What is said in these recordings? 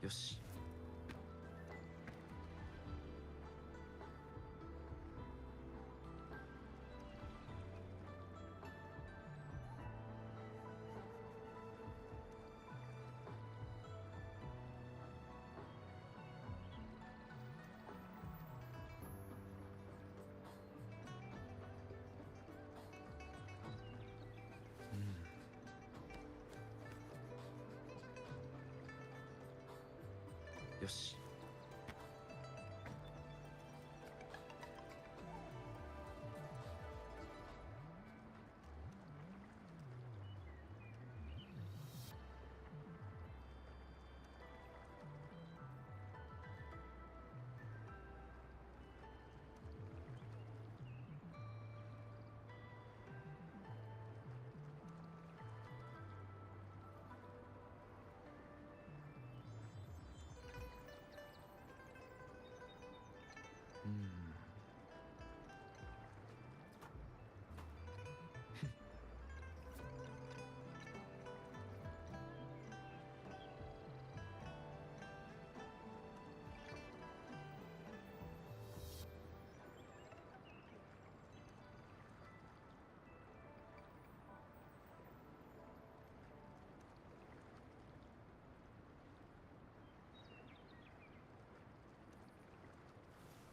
よし。よし。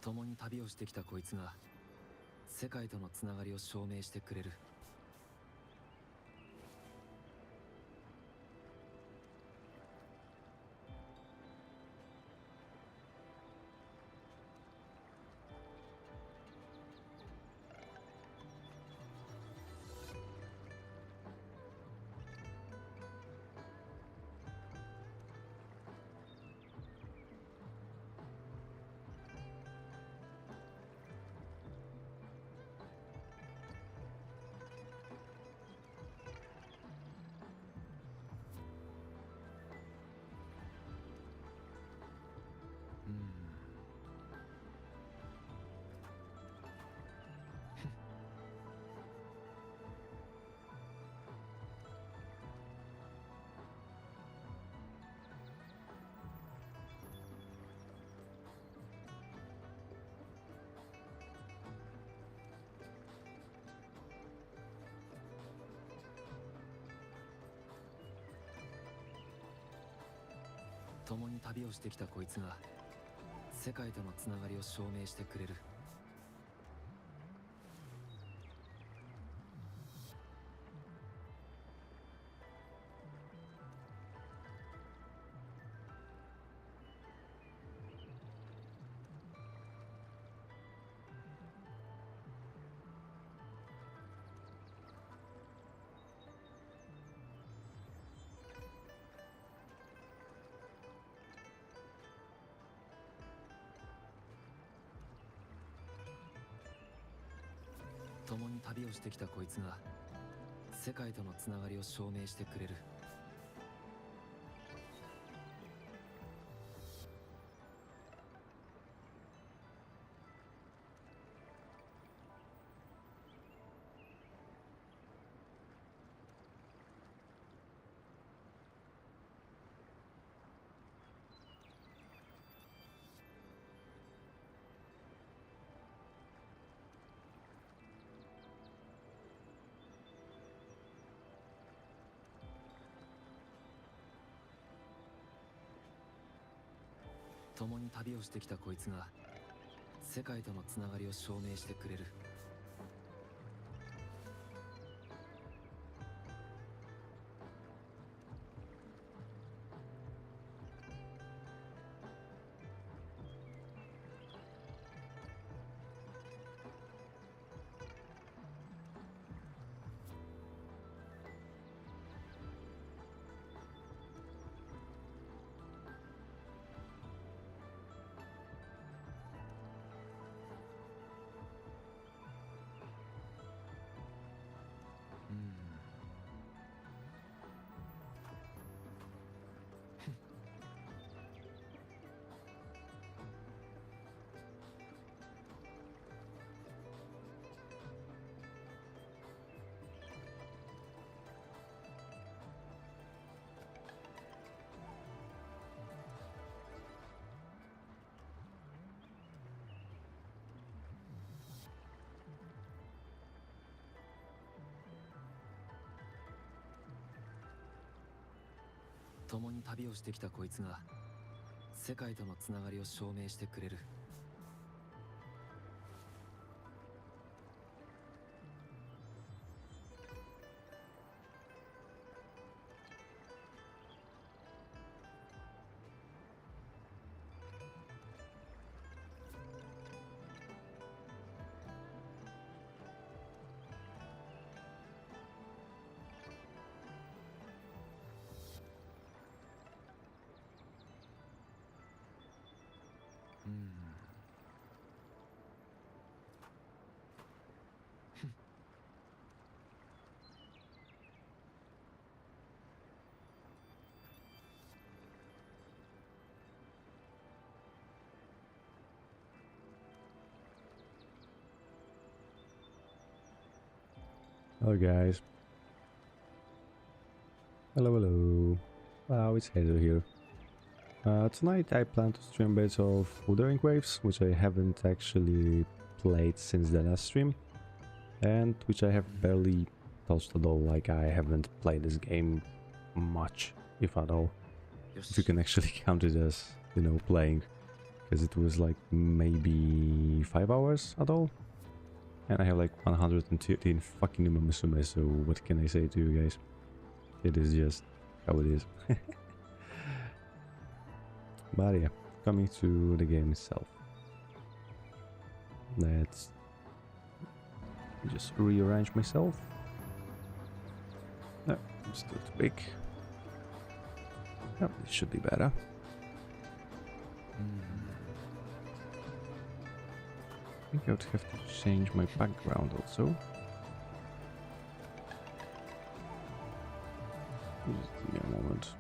共に旅をしてきたこいつが世界とのつながりを証明してくれる。共に旅をしてきたこいつが世界とのつながりを証明してくれる。共に旅をしてきたこいつが世界とのつながりを証明してくれる。共に旅をしてきたこいつが世界とのつながりを証明してくれる。共に旅をしてきたこいつが世界とのつながりを証明してくれる。Hello guys. Hello. Wow, it's Hazel here. Tonight I plan to stream a bit of Wuthering Waves, which I haven't actually played since the last stream, and which I have barely touched at all. Like, I haven't played this game much, if at all. If you can actually count it as, you know, playing, because it was like maybe 5 hours at all. And I have like 113 fucking Uma Musume, so what can I say to you guys? It is just how it is. But yeah, coming to the game itself. Let's just rearrange myself. No, I'm still too big. Oh, this should be better. I think I would have to change my background also. Just give me a moment.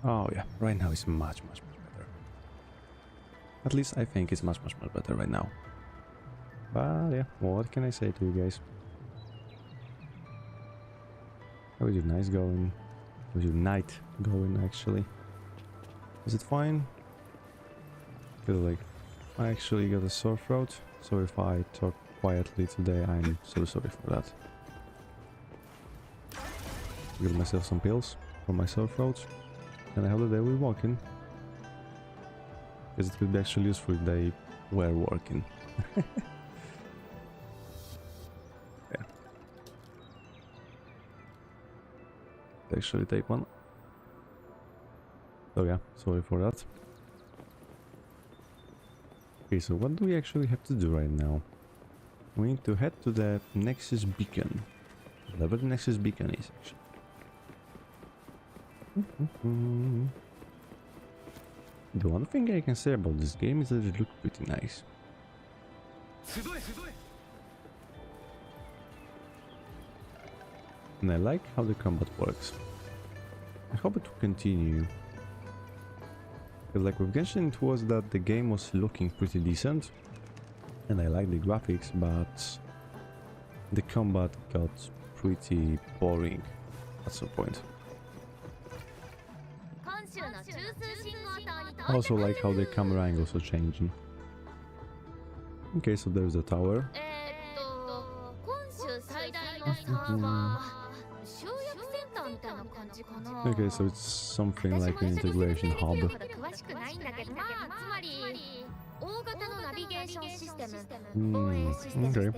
Oh yeah, right now it's much better. At least I think it's much better right now. But yeah, what can I say to you guys? How is your night going? How is your night going actually? Is it fine? Feel like I actually got a sore throat, so if I talk quietly today, I'm so sorry for that. Give myself some pills for my sore throat, and I hope that they will work in. Because it would be actually useful if they were working. Yeah. Actually take one. Oh yeah, sorry for that. Okay, so what do we actually have to do right now? We need to head to the Nexus Beacon. Whatever the Nexus Beacon is, actually. The one thing I can say about this game is that it looks pretty nice. And I like how the combat works. I hope it will continue. Because like with Genshin it was that the game was looking pretty decent. And I like the graphics, but the combat got pretty boring at some point. I also like how the camera angles are changing. Okay, so there's a tower. Okay, so it's something like an integration hub. Okay.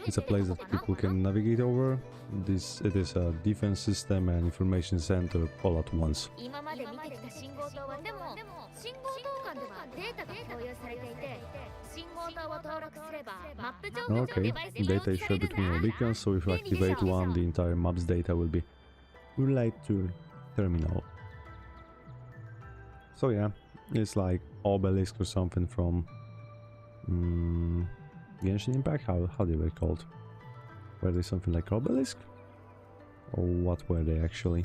It's a place that people can navigate over. It is a defense system and information center all at once. Okay, data is shared between all beacons, so if you activate one, the entire map's data will be relayed to terminal. So yeah, it's like Obelisk or something from Genshin Impact. How they were called? Were they something like Obelisk? Or what were they actually?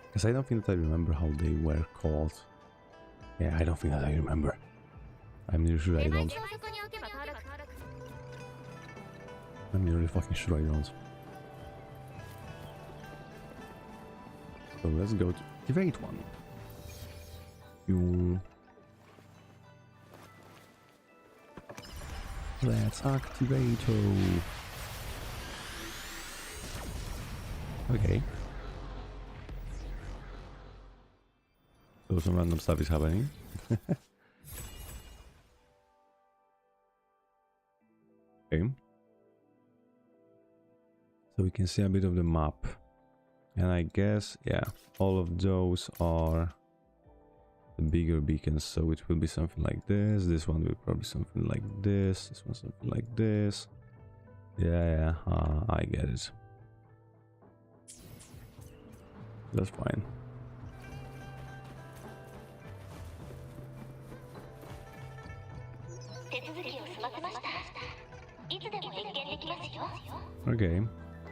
Because I don't think that I remember how they were called. Yeah, I don't think that I remember. I'm nearly sure I don't. I'm nearly fucking sure I don't. So let's go to activate one. Let's activate. Okay. So some random stuff is happening. Okay. So we can see a bit of the map. And I guess, yeah, all of those are the bigger beacons. So it will be something like this. This one will probably something like this. This one something like this. Yeah, I get it. That's fine. Okay,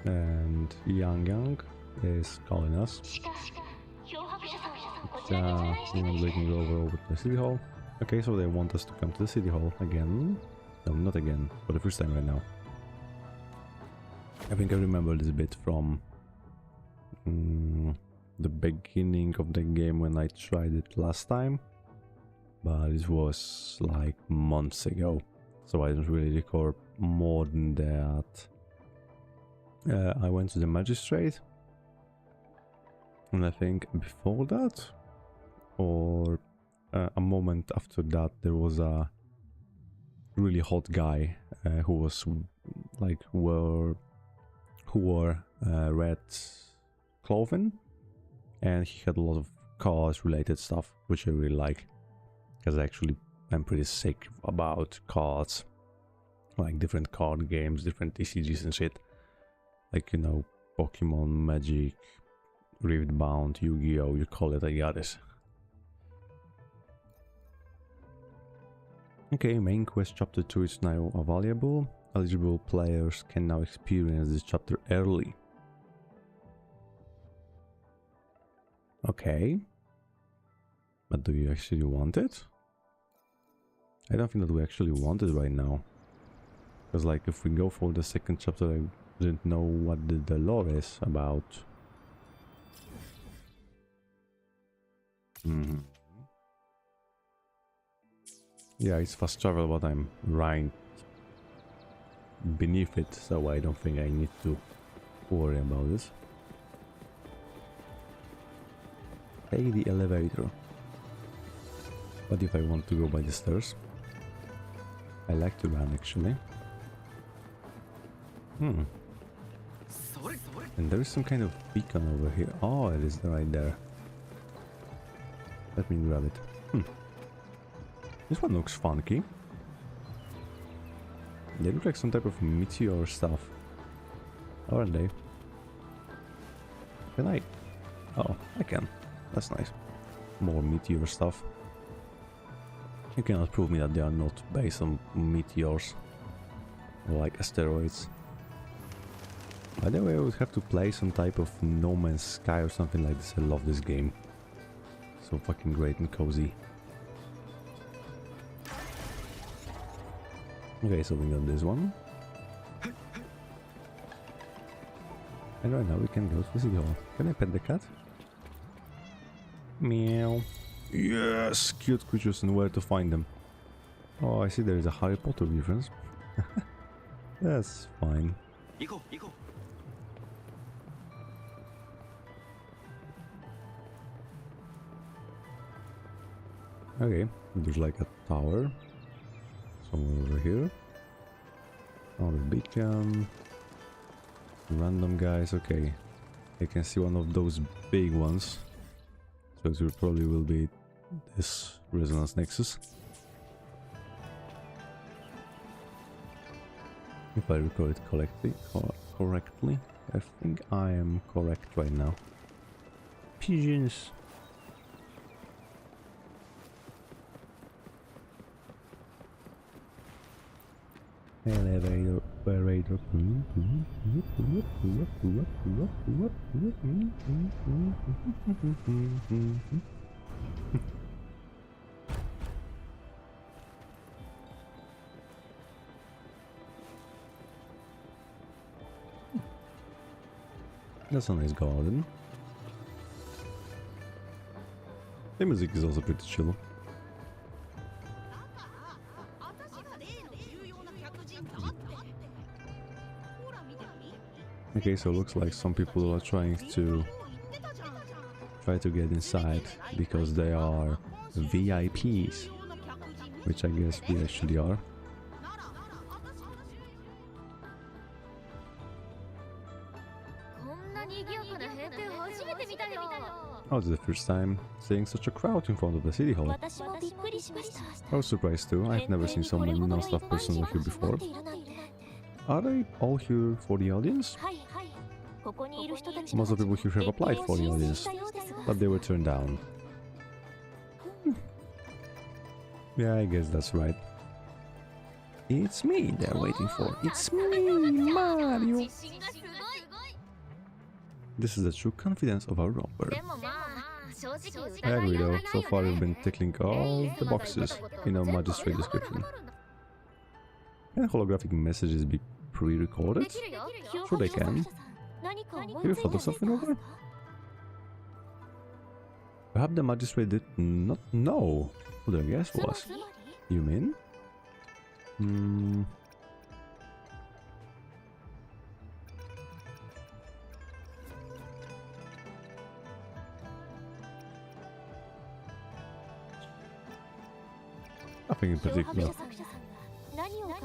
and Yang is calling us. We can go over to the city hall. Okay, so they want us to come to the city hall again. No, not again, for the first time right now. I think I remember this bit from the beginning of the game when I tried it last time. But it was like months ago, so I don't really recall more than that. I went to the magistrate, and I think before that, or a moment after that, there was a really hot guy who was like who wore red clothing, and he had a lot of cars related stuff, which I really like, because actually I'm pretty sick about cards, like different card games, different TCGs and shit. Like, you know, Pokemon, Magic, Riftbound, Yu-Gi-Oh, you call it, I got it. Okay, main quest chapter 2 is now available. Eligible players can now experience this chapter early. Okay. But do you actually want it? I don't think that we actually want it right now. Because like if we go for the second chapter, I didn't know what the lore is about. Yeah, it's fast travel, but I'm right beneath it, so I don't think I need to worry about this. Take the elevator. What if I want to go by the stairs? I like to run, actually. And there is some kind of beacon over here. Oh, it is right there. Let me grab it. This one looks funky. They look like some type of meteor stuff. Aren't they? Can I? Oh, I can. That's nice. More meteor stuff. You cannot prove me that they are not based on meteors. Or like asteroids. By the way, I would have to play some type of No Man's Sky or something like this. I love this game. So fucking great and cozy. Okay, so we got this one. And right now we can go to the city hall. Can I pet the cat? Meow. Yes! Cute creatures and where to find them. Oh, I see there is a Harry Potter reference. That's fine. Okay, there's like a tower somewhere over here. Oh, the beacon. Random guys, okay. I can see one of those big ones. So it probably will be this resonance nexus. If I recall it correctly, I think I am correct right now. Pigeons. Elevator, operator. That's a nice garden. The music is also pretty chill. Okay, so looks like some people are trying to get inside because they are VIPs, which I guess we actually are. Oh, it's the first time seeing such a crowd in front of the city hall. I was surprised too. I've never seen so many non-staff personnel here before. Are they all here for the audience? Most of the people here have applied for the audience, but they were turned down. Yeah, I guess that's right. It's me they're waiting for. It's me, Mario! This is the true confidence of our romper. I agree though, so far we've been tickling all the boxes in our magistrate description. Can holographic messages be pre-recorded? Sure they can. Have you thought of something over? Perhaps the magistrate did not know who the guest was. You mean? Nothing in particular.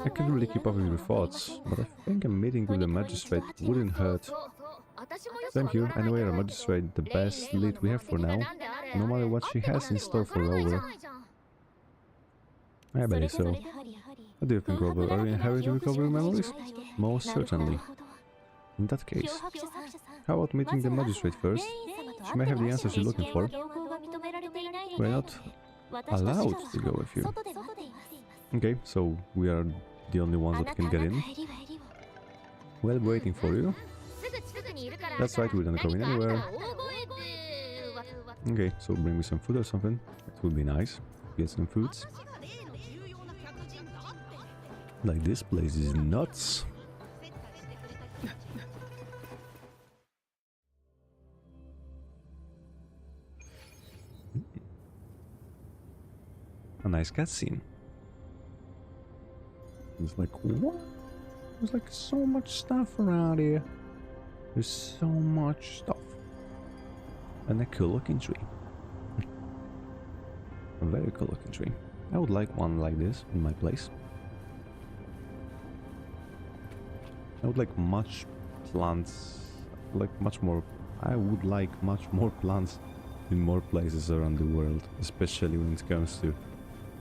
I can't really keep up with your thoughts, but I think a meeting with the magistrate wouldn't hurt. Thank you. Anyway, our magistrate, the best lead we have for now, no matter what she has in store for Rover. I believe so. What do you think, Rover? Are you in a hurry to recover your memories? Most certainly. In that case, how about meeting the magistrate first? She may have the answers you're looking for. We're not allowed to go with you. Okay, so we are the only ones that can get in. Well, waiting for you. That's right, we don't go in anywhere. Okay, so bring me some food or something. It would be nice. Get some foods. Like, this place is nuts. A nice cutscene. It's like, what? There's like so much stuff around here. There's so much stuff. And a cool looking tree. A very cool looking tree. I would like one like this in my place. I would like much plants. Like much more. I would like much more plants in more places around the world. Especially when it comes to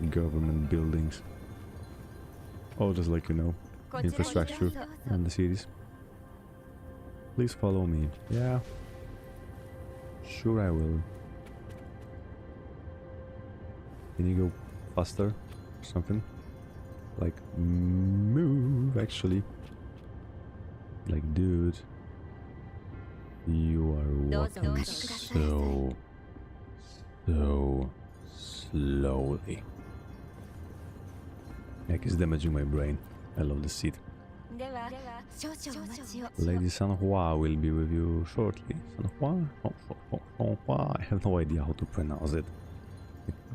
government buildings. Or just like, you know, infrastructure in the cities. Please follow me. Yeah. Sure I will. Can you go faster or something? Like, move actually. Like, dude. You are walking so slowly. Like, it's damaging my brain. I love the seat. Lady Sanhua will be with you shortly. Sanhua? Sanhua? I have no idea how to pronounce it.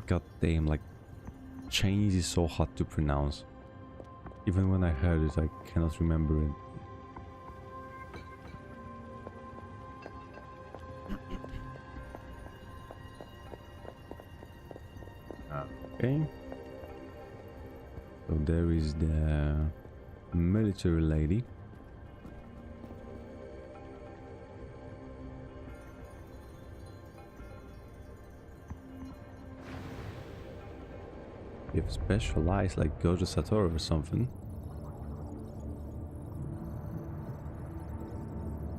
God damn, like, Chinese is so hard to pronounce. Even when I heard it, I cannot remember it. Okay. So there is the military lady. You have special eyes like Gojo Satoru or something.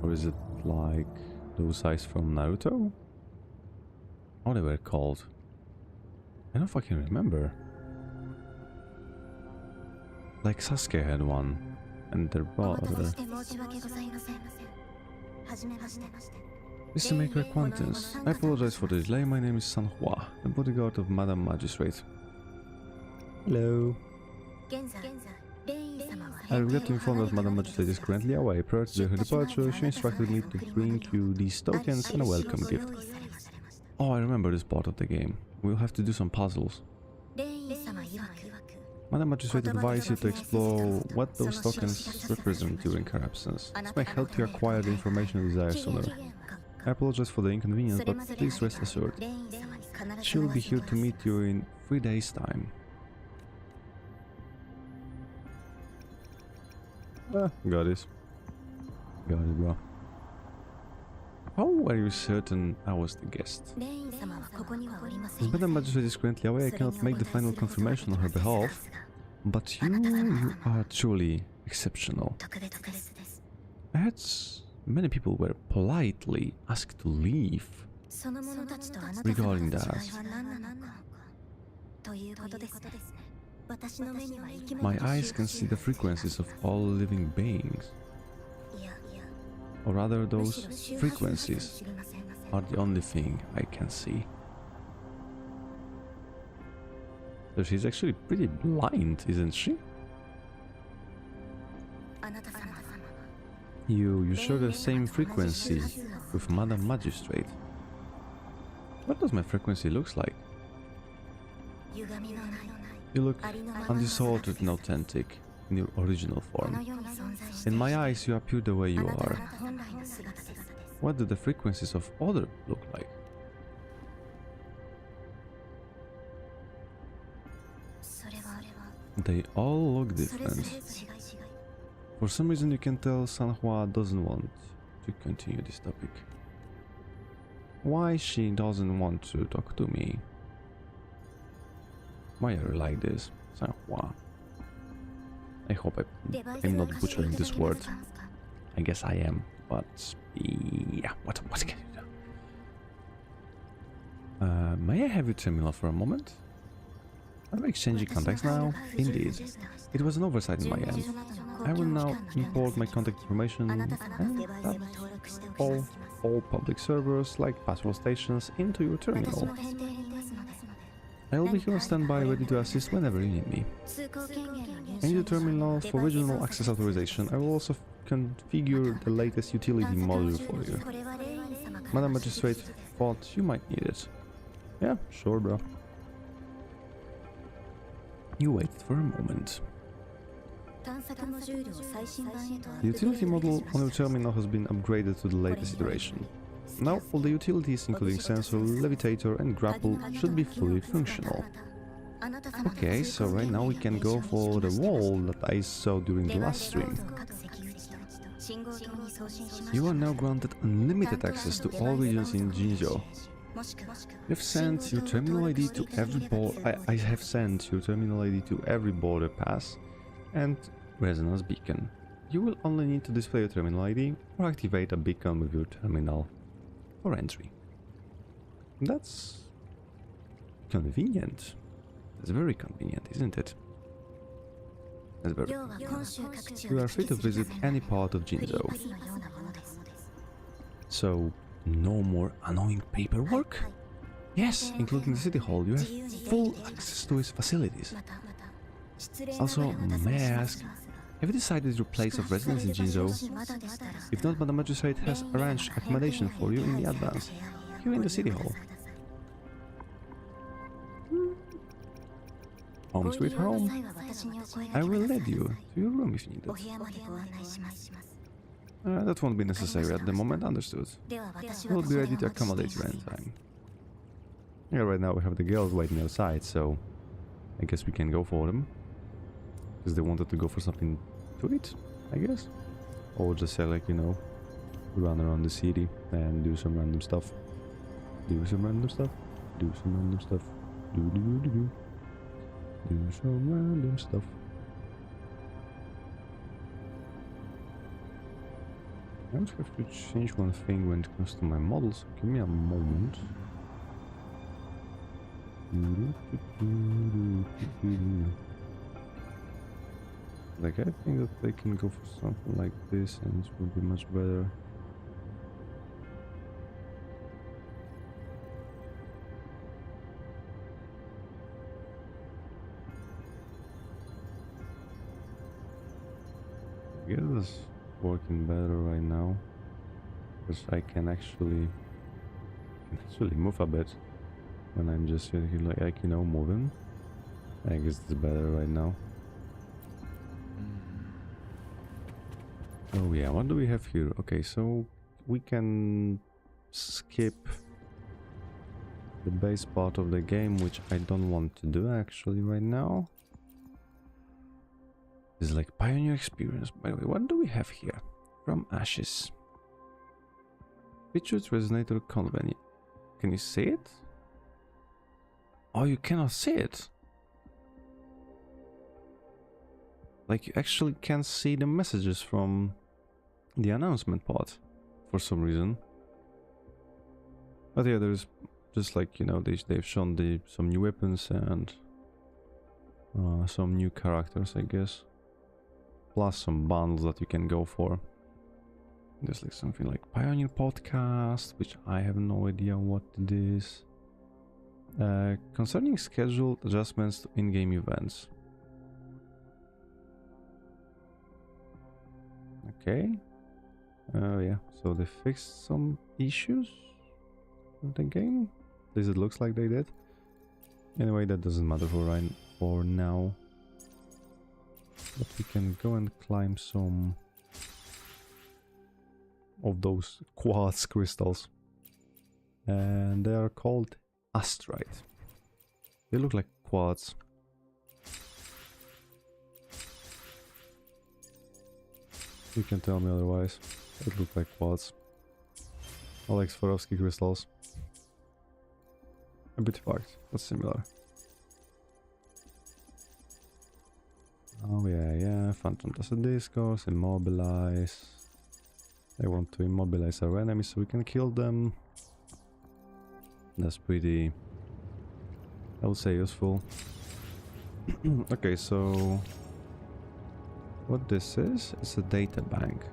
Or is it like those eyes from Naruto? What they were called? I don't fucking remember. Like Sasuke had one, and their brother. Just to make your acquaintance, I apologize for the delay. My name is Sanhua, the bodyguard of Madam Magistrate. Hello. I regret to inform that Madam Magistrate is currently away. Prior to her departure, she instructed me to bring you these tokens and a welcome gift. Oh, I remember this part of the game. We'll have to do some puzzles. Madam Magistrate advise you to explore what those tokens represent during her absence. This may help you acquire the information you desire sooner. I apologize for the inconvenience, but please rest assured. She will be here to meet you in 3 days' time. Got it. Got it, bro. How are you certain I was the guest? As Madam Magistrate is currently away, I cannot make the final confirmation on her behalf. But you are truly exceptional. I heard many people were politely asked to leave regarding that. My eyes can see the frequencies of all living beings. Or rather, those frequencies are the only thing I can see. So she's actually pretty blind, isn't she? You share the same frequency with Madam Magistrate. What does my frequency looks like? You look undistorted and authentic in your original form. In my eyes, you appear the way you are. What do the frequencies of others look like? They all look different. For some reason you can tell Sanhua doesn't want to continue this topic. Why she doesn't want to talk to me? Why are you like this, Sanhua? I hope I'm not butchering this word. I guess I am, but yeah, what can you do? May I have your terminal for a moment? Are we exchanging contacts now? Indeed. It was an oversight on my end. I will now import my contact information and that's all public servers like patrol stations into your terminal. I will be here on standby ready to assist whenever you need me. I need a terminal for regional access authorization. I will also configure the latest utility module for you. Madam Magistrate thought you might need it. Yeah, sure, bro. You waited for a moment. The utility model on your terminal has been upgraded to the latest iteration. Now all the utilities including sensor, levitator and grapple should be fully functional. Okay, so right now we can go for the wall that I saw during the last stream. You are now granted unlimited access to all regions in Jinzhou. You've sent your terminal ID to every I have sent your terminal ID to every border pass and resonance beacon. You will only need to display your terminal ID or activate a beacon with your terminal for entry. That's convenient. That's very convenient, isn't it? That's very convenient. You are free to visit any part of Jinzhou. So, no more annoying paperwork? Yes, including the city hall, you have full access to its facilities. Also, may I ask, have you decided your place of residence in Jinzhou? If not, Madam Magistrate has arranged accommodation for you in the advance, here in the city hall. Home sweet home. I will lead you to your room if needed. That won't be necessary at the moment, understood. We'll be ready to accommodate you anytime. Yeah, right now we have the girls waiting outside, so I guess we can go for them. Because they wanted to go for something to eat, I guess. Or just say, like, you know, run around the city and do some random stuff. Do some random stuff. Do some random stuff. Do some random stuff. I also have to change one thing when it comes to my models. Give me a moment. Like, I think that they can go for something like this and it will be much better. I guess it's working better right now because I can actually move a bit when I'm just like you know, moving. I guess it's better right now. Oh yeah, what do we have here? Okay, so we can skip the base part of the game, which I don't want to do actually right now. It's like pioneer experience. By the way, what do we have here? From Ashes. Featured resonator convenient. Can you see it? Oh, you cannot see it. Like, you actually can't see the messages from the announcement part for some reason. But yeah, there's just like, you know, they've shown some new weapons and some new characters, I guess. Plus some bundles that you can go for. There's like something like Pioneer Podcast, which I have no idea what it is. Concerning scheduled adjustments to in-game events. Okay. Yeah, so they fixed some issues with the game. At least it looks like they did. Anyway, that doesn't matter for now. But we can go and climb some of those quartz crystals. And they are called astrite. They look like quartz. You can tell me otherwise. It looks like quartz. Or like Swarovski crystals. A bit fucked, but similar. Oh yeah, Phantom does a discourse, immobilize. They want to immobilize our enemies so we can kill them. That's pretty, I would say, useful. Okay, so what this is, it's a data bank.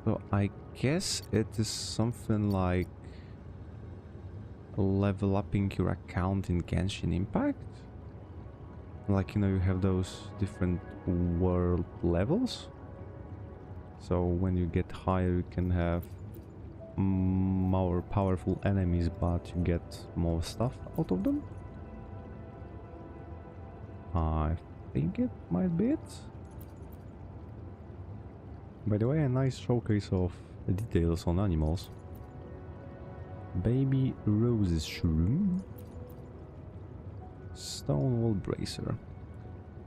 So I guess it is something like level upping your account in Genshin Impact. Like, you know, you have those different world levels. So when you get higher, you can have more powerful enemies, but you get more stuff out of them. I think it might be it. By the way, a nice showcase of details on animals. Baby Rose's shroom. Stonewall bracer.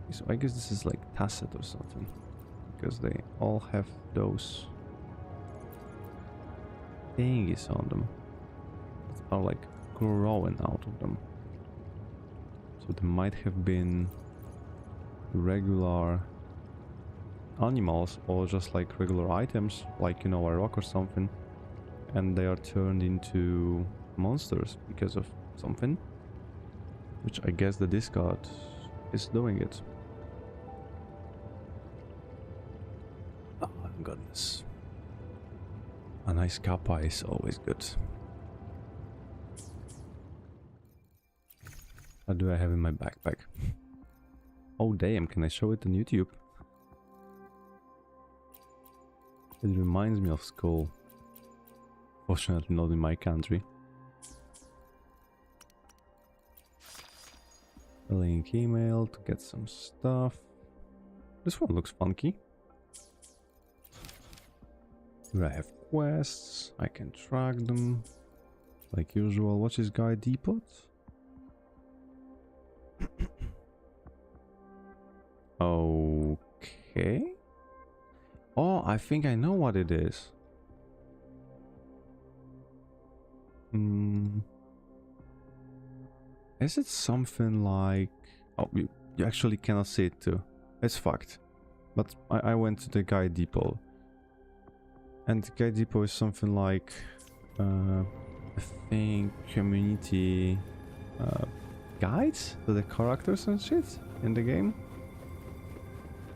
So I guess this is like Tacet or something. Because they all have those thingies on them that are like growing out of them. So they might have been regular animals or just like regular items, like, you know, a rock or something, and they are turned into monsters because of something, which I guess the discard is doing it. Oh my goodness. A nice kappa is always good. What do I have in my backpack? Oh damn, can I show it on YouTube? It reminds me of school. Fortunately not in my country. A link email to get some stuff. This one looks funky. Here I have quests. I can track them. Like usual. What's this guy? Depot? Okay. Oh, I think I know what it is. Is it something like... Oh, you actually cannot see it too. It's fucked. But I went to the guide depot. And the guide depot is something like... I think community guides to the characters and shit in the game.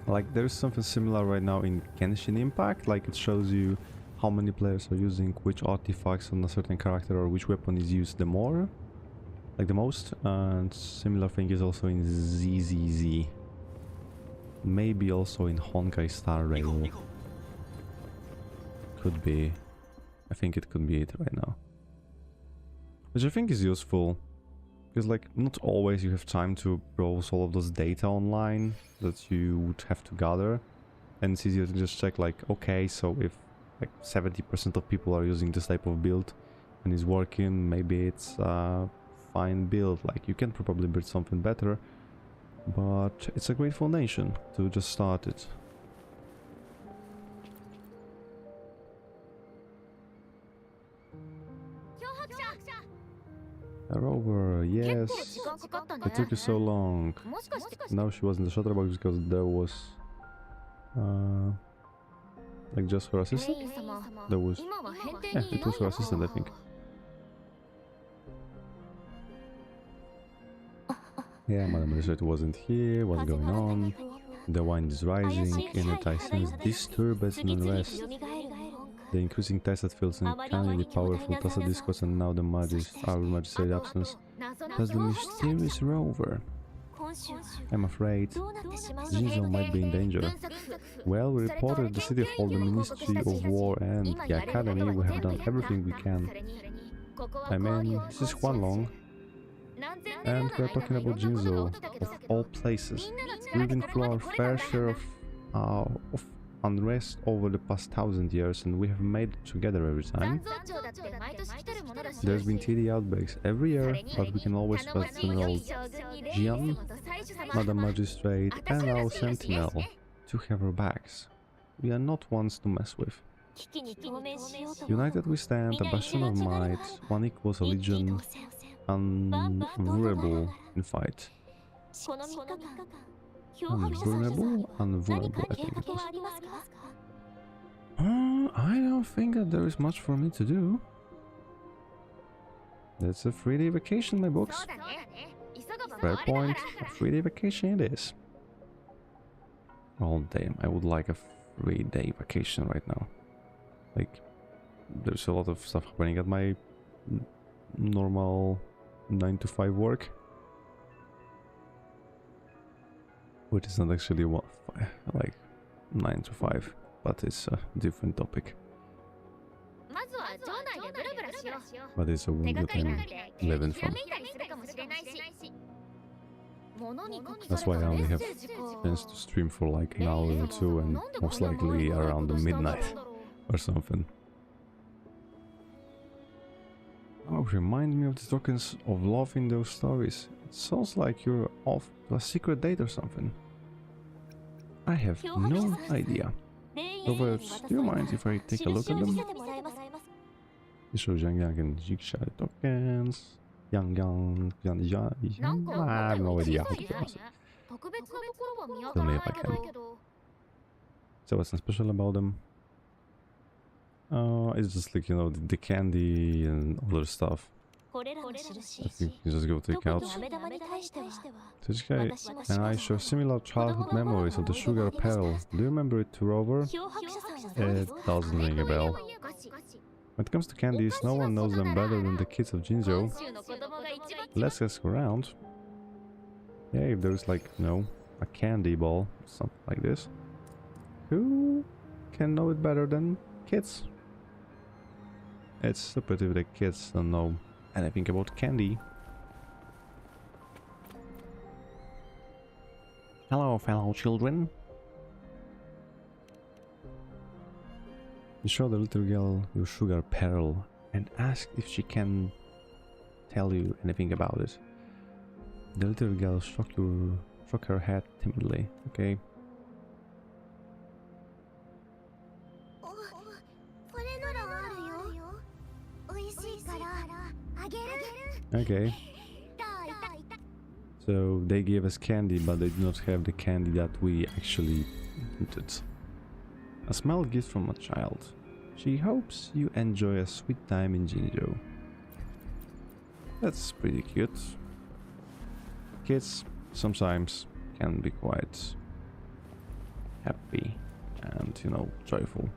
Like there's something similar right now in Genshin Impact, like it shows you how many players are using which artifacts on a certain character or which weapon is used the most. And similar thing is also in ZZZ. Maybe also in Honkai Star Rail. Could be. I think it could be it right now. Which I think is useful. Because like not always you have time to browse all of those data online that you would have to gather, and it's easier to just check like, okay, so if like 70% of people are using this type of build and is working, maybe it's a fine build. Like you can probably build something better, but it's a great foundation to just start it. Rover, yes. It took you so long. Now she was in the shutter box because there was like just her assistant? There was, yeah, it was her assistant, I think. Yeah, Madam Administrator wasn't here. What's going on? The wind is rising. In it I sense disturbance and unrest. The increasing test that feels uncannily powerful, plus the discourse and now the our magistrate absence. Plus the mysterious rover. I'm afraid Jinzo might be in danger. Well, we reported the City Hall, the Ministry of War and the Academy. We have done everything we can. I mean, this is Huanlong. And we're talking about Jinzo, of all places. We've been through our fair share of unrest over the past 1,000 years, and we have made it together every time. There's been TD outbreaks every year, but we can always trust General Jian, Madam Magistrate, and our Sentinel to have our backs. We are not ones to mess with. United we stand, a bastion of might, one equals a legion, unvulnerable in fight. Unvulnerable, I think it was. I don't think that there is much for me to do. That's a 3-day vacation, my books. Fair point, a 3-day vacation it is. Oh damn, I would like a 3-day vacation right now. Like, there's a lot of stuff happening at my normal 9-to-5 work. Which is not actually like 9 to 5, but it's a different topic. But it's a world that I'm living from. That's why I only have chance to stream for like an hour or two, and most likely around the midnight or something. Oh, remind me of the tokens of love in those stories. It sounds like you're off to a secret date or something. I have no idea. Roberts, do you mind if I take a look at them? It shows Yang Yang and Jigsha tokens. Yang Yang, I have no idea how to pronounce it. Tell me if I can. So what's so special about them? It's just like, you know, the candy and other stuff. I think you just go take out. This guy and I share similar childhood memories of the sugar pearl. Do you remember it too, Rover? It doesn't ring a bell. When it comes to candies, no one knows them better than the kids of Jinzo. Let's ask around. Yeah, if there's like, you know, a candy ball, something like this. Who can know it better than kids? It's stupid if the kids don't know anything about candy. Hello, fellow children. You show the little girl your sugar pearl and ask if she can tell you anything about it. The little girl shook her head timidly. Okay. Okay. So they gave us candy, but they do not have the candy that we actually wanted. A small gift from a child. She hopes you enjoy a sweet time in Jinjo. That's pretty cute. Kids sometimes can be quite happy and, you know, joyful,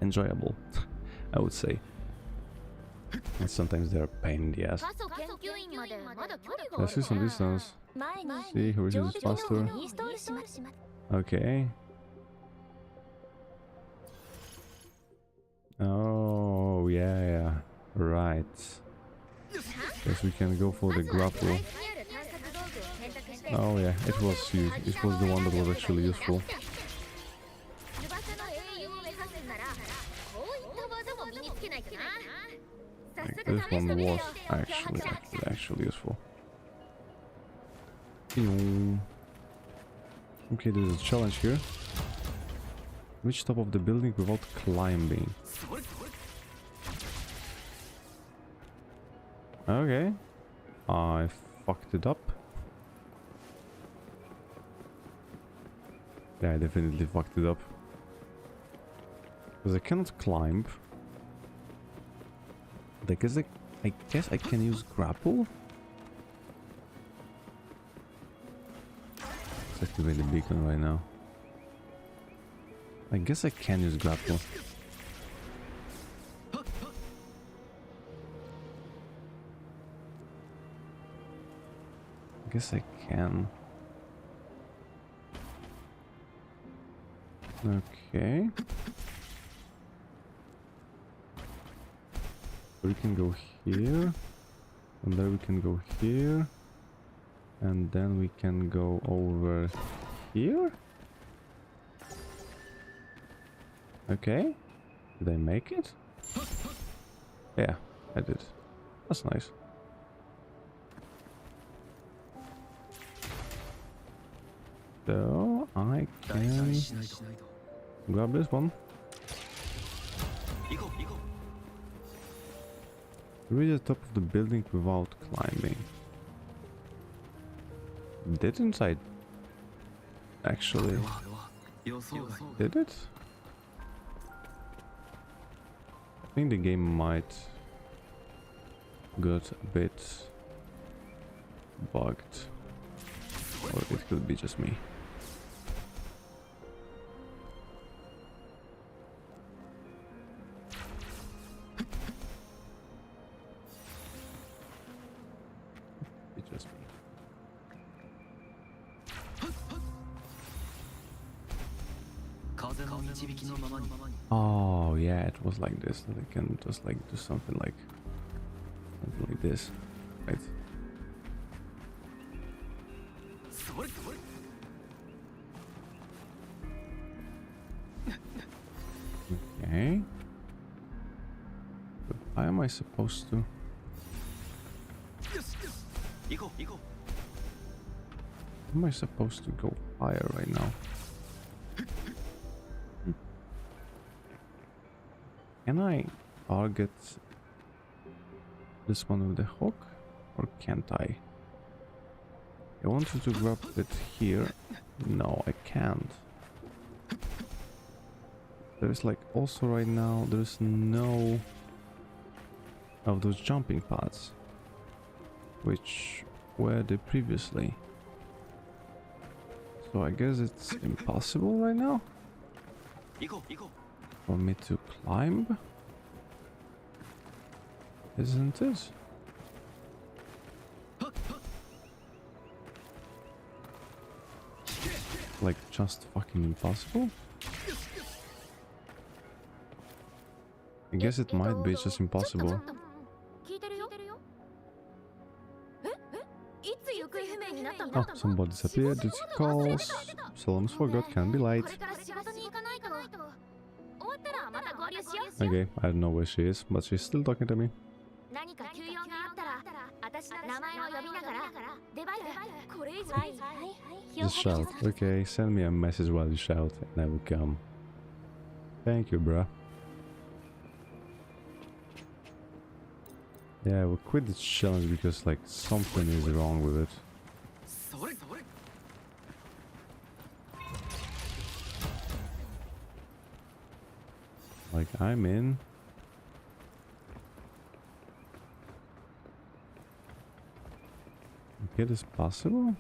enjoyable, I would say. And sometimes they're a pain in the ass. I see some distance. See who is faster. Okay. Oh yeah, right. Yes, we can go for the grapple. Oh yeah, it was the one that was actually useful. Like this one was actually useful. Okay, there's a challenge here. Reach top of the building without climbing. Okay. I fucked it up. Yeah, I definitely fucked it up. Because I cannot climb. I guess I can use grapple? Let's activate the beacon right now. I guess I can use grapple. I guess I can. Okay. We can go here. And there we can go here. And then we can go over here. Okay. Did I make it? Yeah, I did. That's nice. So I can grab this one. Reach the top of the building without climbing. Didn't I actually? Did it? I think the game might got a bit bugged. Or it could be just me. It's just me. Oh yeah, it was like this. That I can just like do something like this, right? Okay. But how am I supposed to? How am I supposed to go higher right now? Can I target this one with the hook? Or can't I? I wanted to grab it here. No, I can't. There's like also right now, there's no of those jumping pads, which were there previously. So I guess it's impossible right now for me to climb, isn't it? Like just fucking impossible? I guess it might be just impossible. Oh, somebody disappeared. It's calls. Salams forgot, can be late. Okay, I don't know where she is, but she's still talking to me. Just shout. Okay, send me a message while you shout and I will come. Thank you, bruh. Yeah, we'll quit this challenge because like something is wrong with it. Like I'm in. Okay, this possible?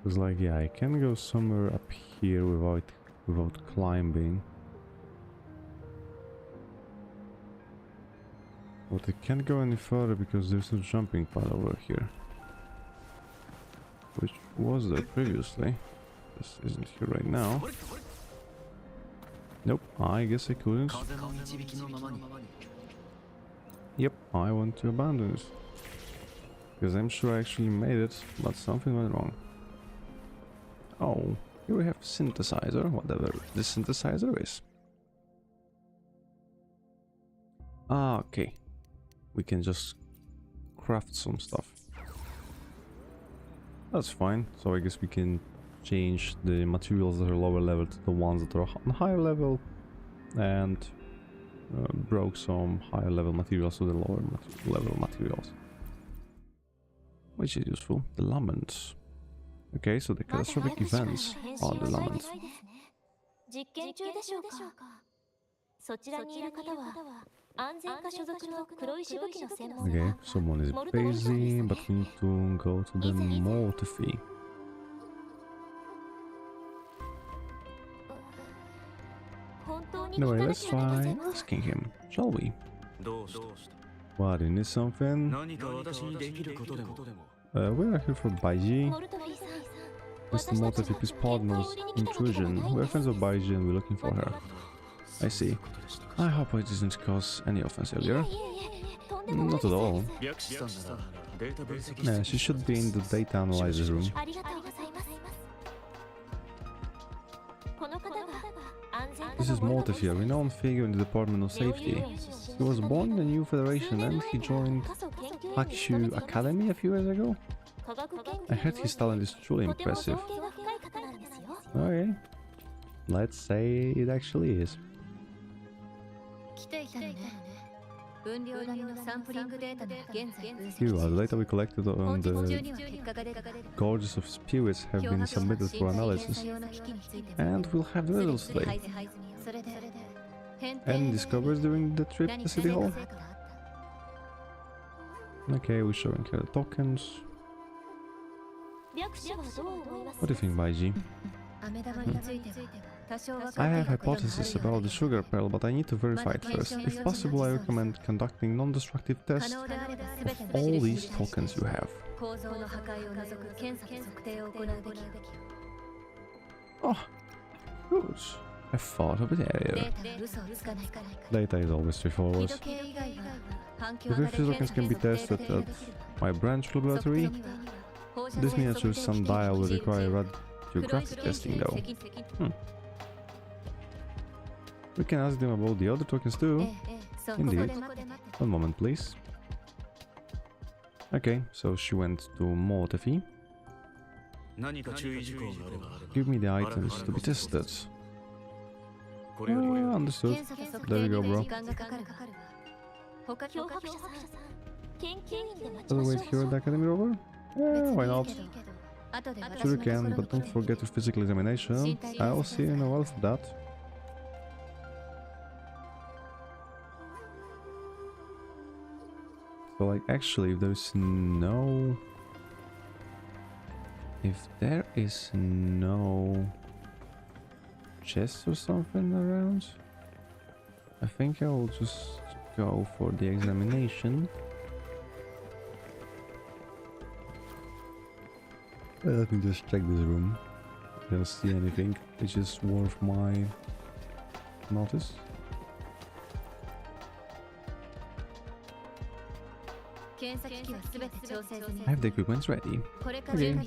It's like, yeah, I can go somewhere up here without climbing. But I can't go any further because there's no jumping pad over here. Which was there previously. This isn't here right now. Nope, I guess I couldn't. Yep, I want to abandon it. Because I'm sure I actually made it, but something went wrong. Oh, here we have synthesizer, whatever this synthesizer is. Ah, okay. We can just craft some stuff. That's fine. So I guess we can change the materials that are lower level to the ones that are on higher level, and broke some higher level materials to the lower level materials, which is useful. The laments. Okay, so the catastrophic events are the laments. Okay, someone is busy, but we need to go to the Mortifi. Anyway, let's try asking him, shall we? What, you need something? We are here for Baiji. Mr. Mortifi, please pardon us intrusion. We are friends of Baiji and we're looking for her. I see. I hope it doesn't cause any offense earlier. Not at all. Yeah, she should be in the data analyzer room. This is Mortifi, a renowned figure in the Department of Safety. He was born in the new Federation and he joined Hakushu Academy a few years ago. I heard his talent is truly impressive. Okay. Let's say it actually is. Here are the data we collected on the gorges of spirits have been submitted for analysis. And we'll have the results today. Any discoveries during the trip to City Hall? Okay, we're showing here the tokens. What do you think, Baiji? I have hypotheses about the sugar pearl, but I need to verify it first. If possible, I recommend conducting non-destructive tests of all these tokens you have. Oh, good. I thought of it earlier. Data is always straightforward. The 50 tokens can be tested at my branch laboratory. This miniature sundial will require radiographic testing though. We can ask them about the other tokens too. Indeed. One moment please. Okay, so she went to Mortifi. Give me the items to be tested. Understood. There you go, bro. Other wait here at the Academy Rover? Yeah, why not? Sure you can, but don't forget your physical examination. I'll see you in a while for that. So like actually if there is no chest or something around, I think I will just go for the examination. Let me just check this room. I don't see anything which is worth my notice. I have the equipment ready. Okay.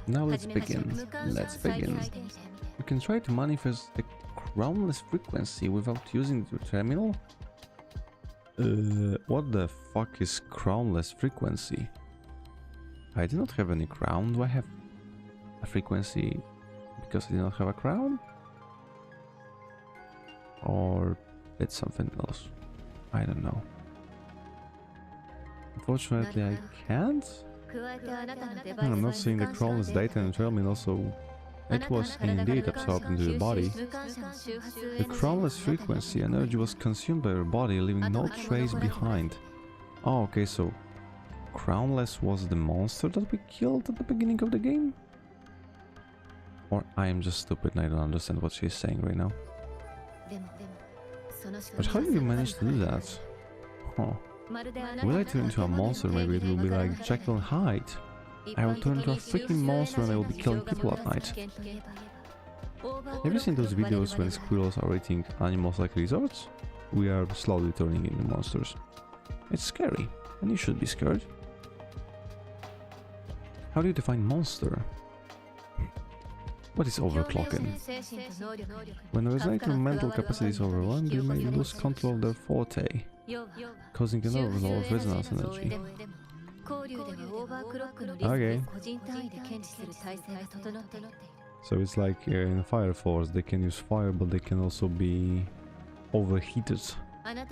Now let's begin. Let's begin. You can try to manifest the crownless frequency without using the terminal? What the fuck is crownless frequency? I do not have any crown. Do I have a frequency because I do not have a crown? Or it's something else? I don't know. Unfortunately, I can't. I'm not seeing the crownless data in the terminal, so it was indeed absorbed into the body. The crownless frequency energy was consumed by your body, leaving no trace behind. Oh, okay, so crownless was the monster that we killed at the beginning of the game? Or I am just stupid and I don't understand what she's saying right now. But how did you manage to do that? Huh. Will I turn into a monster? Maybe it will be like Jekyll and Hyde. I will turn into a freaking monster and I will be killing people at night. Have you seen those videos when squirrels are eating animals like lizards? We are slowly turning into monsters. It's scary, and you should be scared. How do you define monster? What is overclocking? When a resonator mental capacity is overwhelmed, they may lose control of their forte, causing an overload of resonance energy. Okay. So it's like in Fire Force, they can use fire, but they can also be overheated. The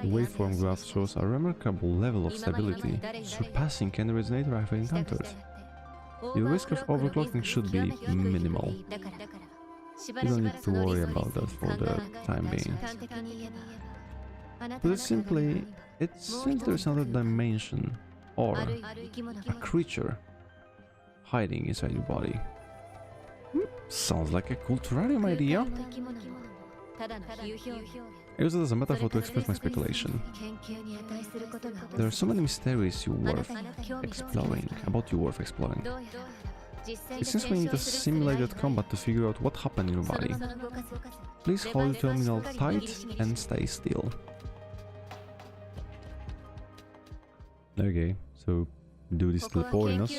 waveform graph shows a remarkable level of stability, surpassing any resonator I've encountered. The risk of overclocking should be minimal. You don't need to worry about that for the time being. Put it simply, it seems there's another dimension, or a creature, hiding inside your body. Sounds like a cool terrarium idea. I use it as a metaphor to express my speculation. There are so many mysteries worth exploring. It seems we need a simulated combat to figure out what happened in your body. Please hold the terminal tight and stay still. Okay, so do this teleporting us.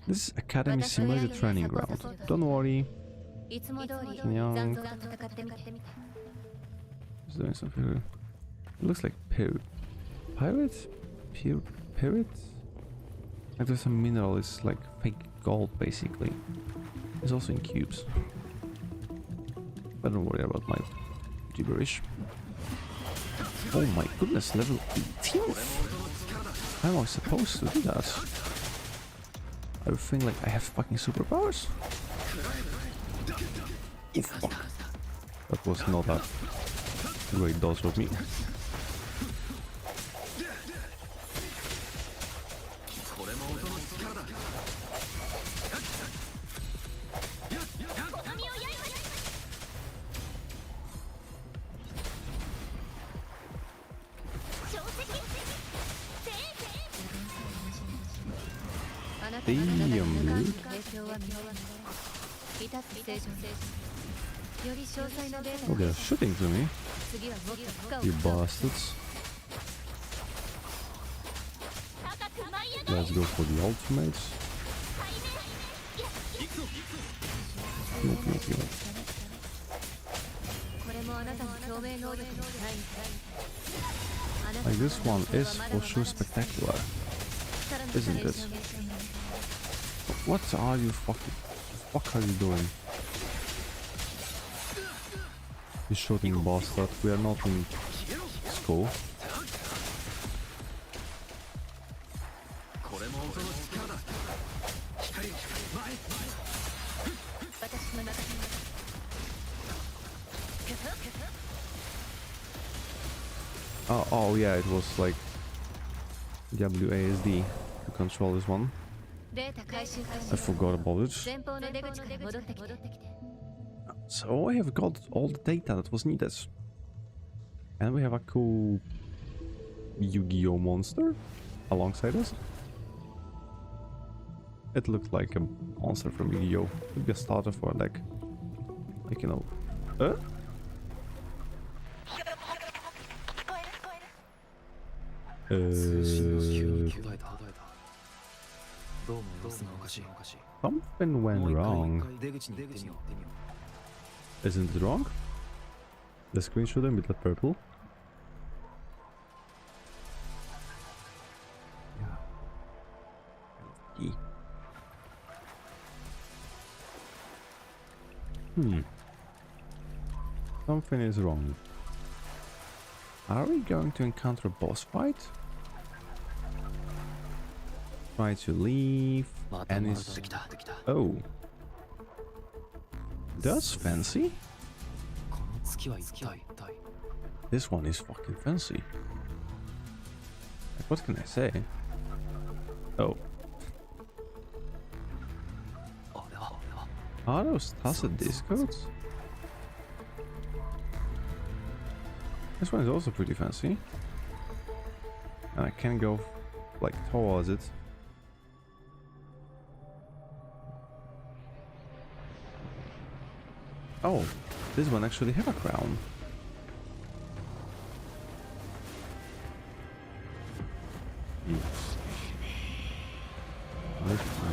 This is Academy simulated training ground. Don't worry. Young. He's doing something here. It looks like pirate. Pirate? Like there's some mineral, it's like fake gold basically. It's also in cubes. But don't worry about my gibberish. Oh my goodness, level 18! How am I supposed to do that? I would think like I have fucking superpowers? Oh, fuck. That was not a great dodge of me. Damn, dude. Oh, they're shooting to me. You bastards. Let's go for the ultimates. Nope. Like this one is for sure spectacular, isn't it? What are you fuck are you doing? You shooting bastard, we are not in school. Oh yeah, it was like WASD to control this one. I forgot about it. So I have got all the data that was needed. And we have a cool Yu-Gi-Oh monster alongside us. It looked like a monster from Yu-Gi-Oh. Could be a starter for a deck. Like, you know. Something went wrong. Isn't it wrong? The screen shouldn't be that purple. Something is wrong. Are we going to encounter a boss fight? Try to leave and it's... Oh. That's fancy. This one is fucking fancy. Like, what can I say? Oh. Are those tacit discords? This one is also pretty fancy. And I can go like towards it. Oh, this one actually have a crown.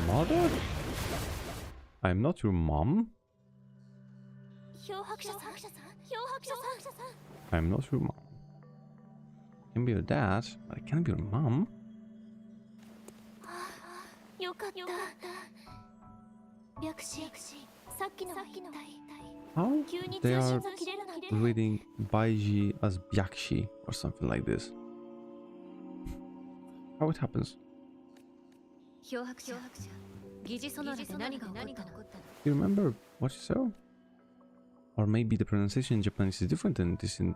Mother? I'm not your mom? I'm not your mom. I can be your dad, but I can't be your mom. How? They are reading Baiji as Byakshi or something like this. How it happens? You remember what you saw? Or maybe the pronunciation in Japanese is different than it is in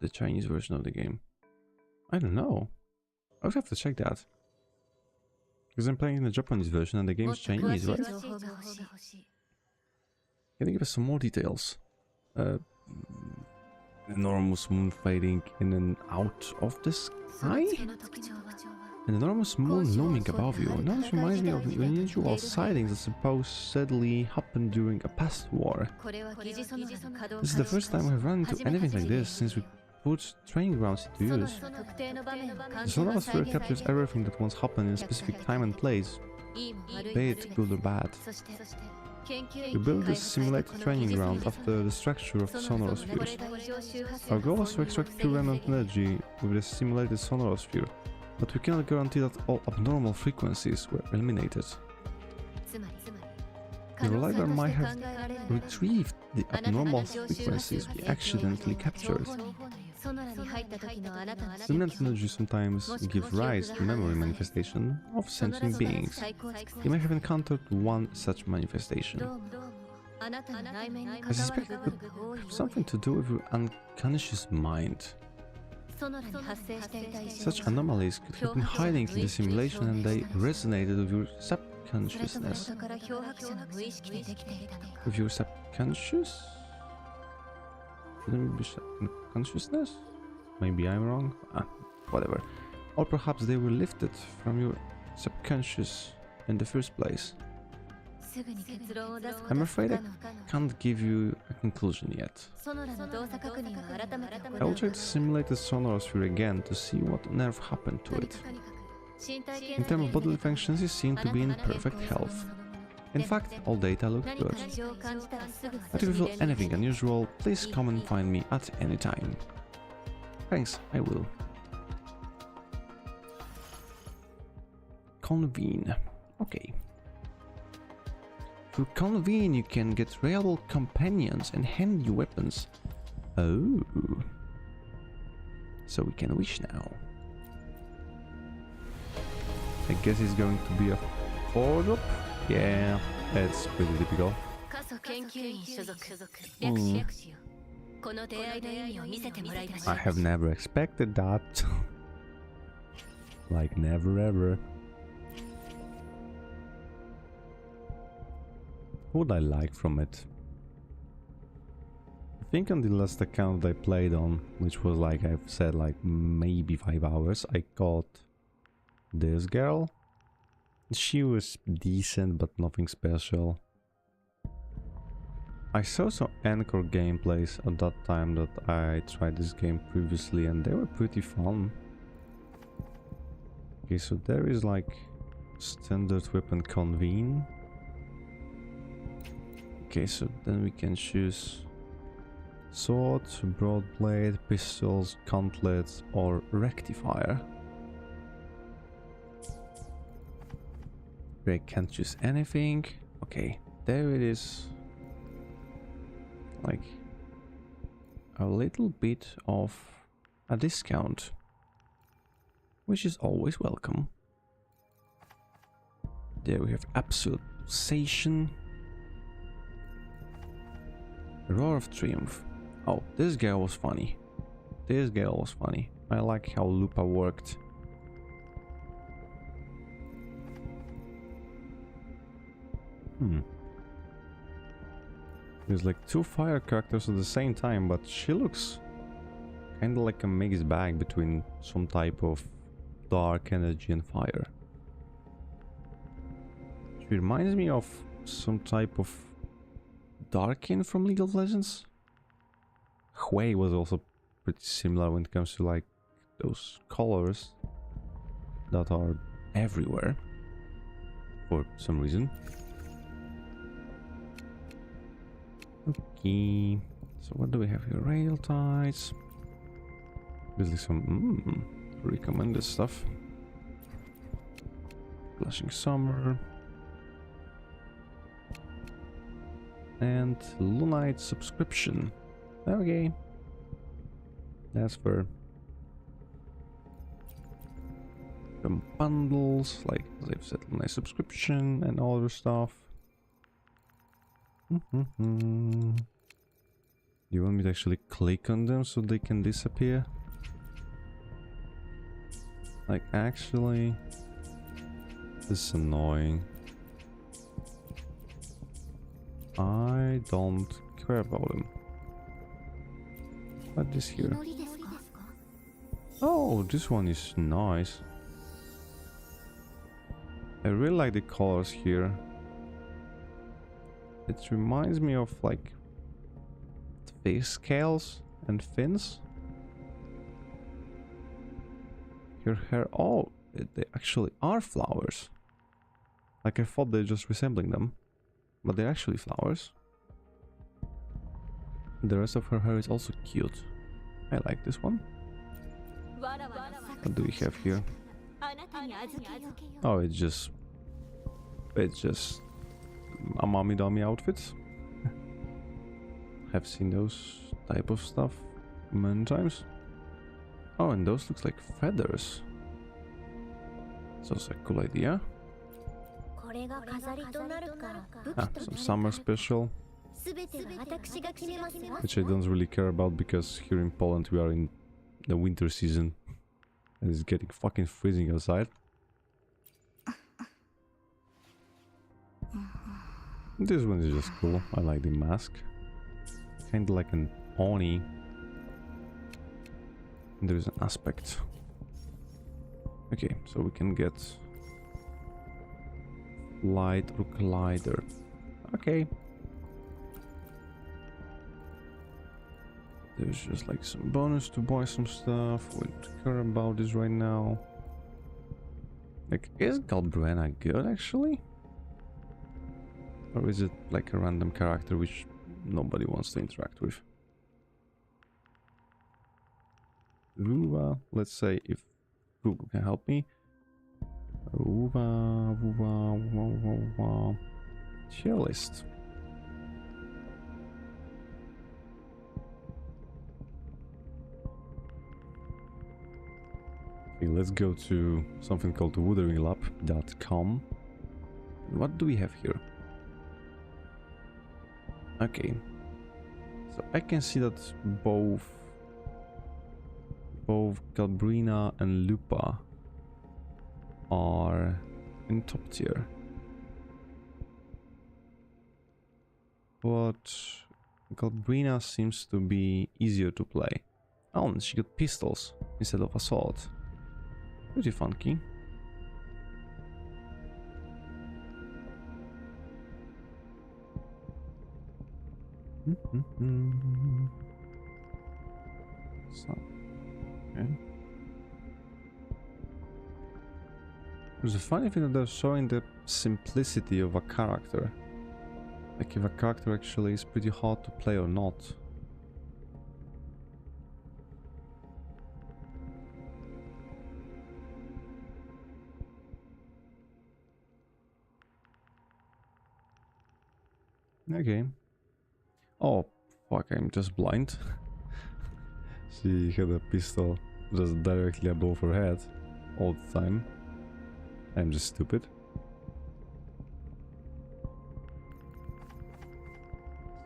the Chinese version of the game. I don't know. I would have to check that. Because I'm playing in the Japanese version and the game's Chinese, right? Can you give us some more details? Enormous moon fading in and out of the sky? An enormous moon looming above you. Now this reminds me of the unusual sightings that supposedly happened during a past war. This is the first time we've run into anything like this since we put training grounds into use. The sonar sphere captures everything that once happened in a specific time and place, be it good or bad. We built this simulated training ground after the structure of the sonar spheres. Our goal was to extract pure random energy with the simulated sonar sphere, but we cannot guarantee that all abnormal frequencies were eliminated. The LiDAR might have retrieved the abnormal frequencies we accidentally captured. Dominant energy sometimes gives rise to memory manifestation of sentient beings. You may have encountered one such manifestation. I suspect it could have something to do with your unconscious mind. Such anomalies could have been hiding in the simulation and they resonated with your subconsciousness. With your subconscious? Shouldn't it be subconsciousness? Maybe I'm wrong? Whatever. Or perhaps they were lifted from your subconscious in the first place. I'm afraid I can't give you a conclusion yet. I will try to simulate the sonar sphere again to see what on earth happened to it. In terms of bodily functions, you seem to be in perfect health. In fact, all data look good. But if you feel anything unusual, please come and find me at any time. Thanks, I will. Convene. Okay. Through Convene you can get reliable companions and handy weapons. Oh. So we can wish now. I guess it's going to be a 4-drop? Yeah, that's pretty typical. I have never expected that. Like never ever. What would I like from it? I think on the last account I played on, which was like I've said like maybe 5 hours, I caught this girl. She was decent but nothing special. I saw some Encore gameplays at that time that I tried this game previously and they were pretty fun. Okay, so there is like standard weapon Convene. Okay, so then we can choose swords, broad blade, pistols, gauntlets or rectifier. I can't choose anything. Okay, there it is. Like a little bit of a discount, which is always welcome. There we have absolute pulsation. Roar of Triumph. Oh, this girl was funny. This girl was funny. I like how Lupa worked. There's like 2 fire characters at the same time, but she looks Kind of like a mixed bag between some type of dark energy and fire. It reminds me of some type of Darkin from League of Legends. Hui was also pretty similar when it comes to like those colors that are everywhere for some reason. Okay, so what do we have here? Rail ties. There's like some recommended stuff. Flashing Summer. And Lunite subscription. Okay. That's for some bundles, like as I've said, Lunite subscription and all other stuff. You want me to actually click on them so they can disappear? Like, actually, this is annoying. I don't care about them. What is here? Oh, this one is nice. I really like the colors here. It reminds me of like fish scales and fins. Her hair, oh, they actually are flowers. Like I thought they're just resembling them, but they're actually flowers. The rest of her hair is also cute. I like this one. What do we have here? Oh, it's just Amami Dami outfits. Have seen those type of stuff many times. Oh, and those looks like feathers. So it's a cool idea. Ah, some summer special, which I don't really care about because here in Poland we are in the winter season and it's getting fucking freezing outside. This one is just cool. I like the mask. Kinda like an Oni. And there is an aspect. Okay, so we can get light or glider. Okay. There's just like some bonus to buy some stuff. We don't care about this right now. Like, is Galbrena good actually? Or is it like a random character which nobody wants to interact with? Wuwa, let's say if Google can help me. Wuwa. Tier list. Okay, let's go to something called wutheringlab.com. What do we have here? Okay, so I can see that both Galbrina and Lupa are in top tier, but Galbrina seems to be easier to play. Oh, and she got pistols instead of assault. Pretty funky. So, okay. There's a funny thing that they're showing the simplicity of a character. Like if a character actually is pretty hard to play or not. Okay. Oh, fuck, I'm just blind. She had a pistol just directly above her head all the time. I'm just stupid.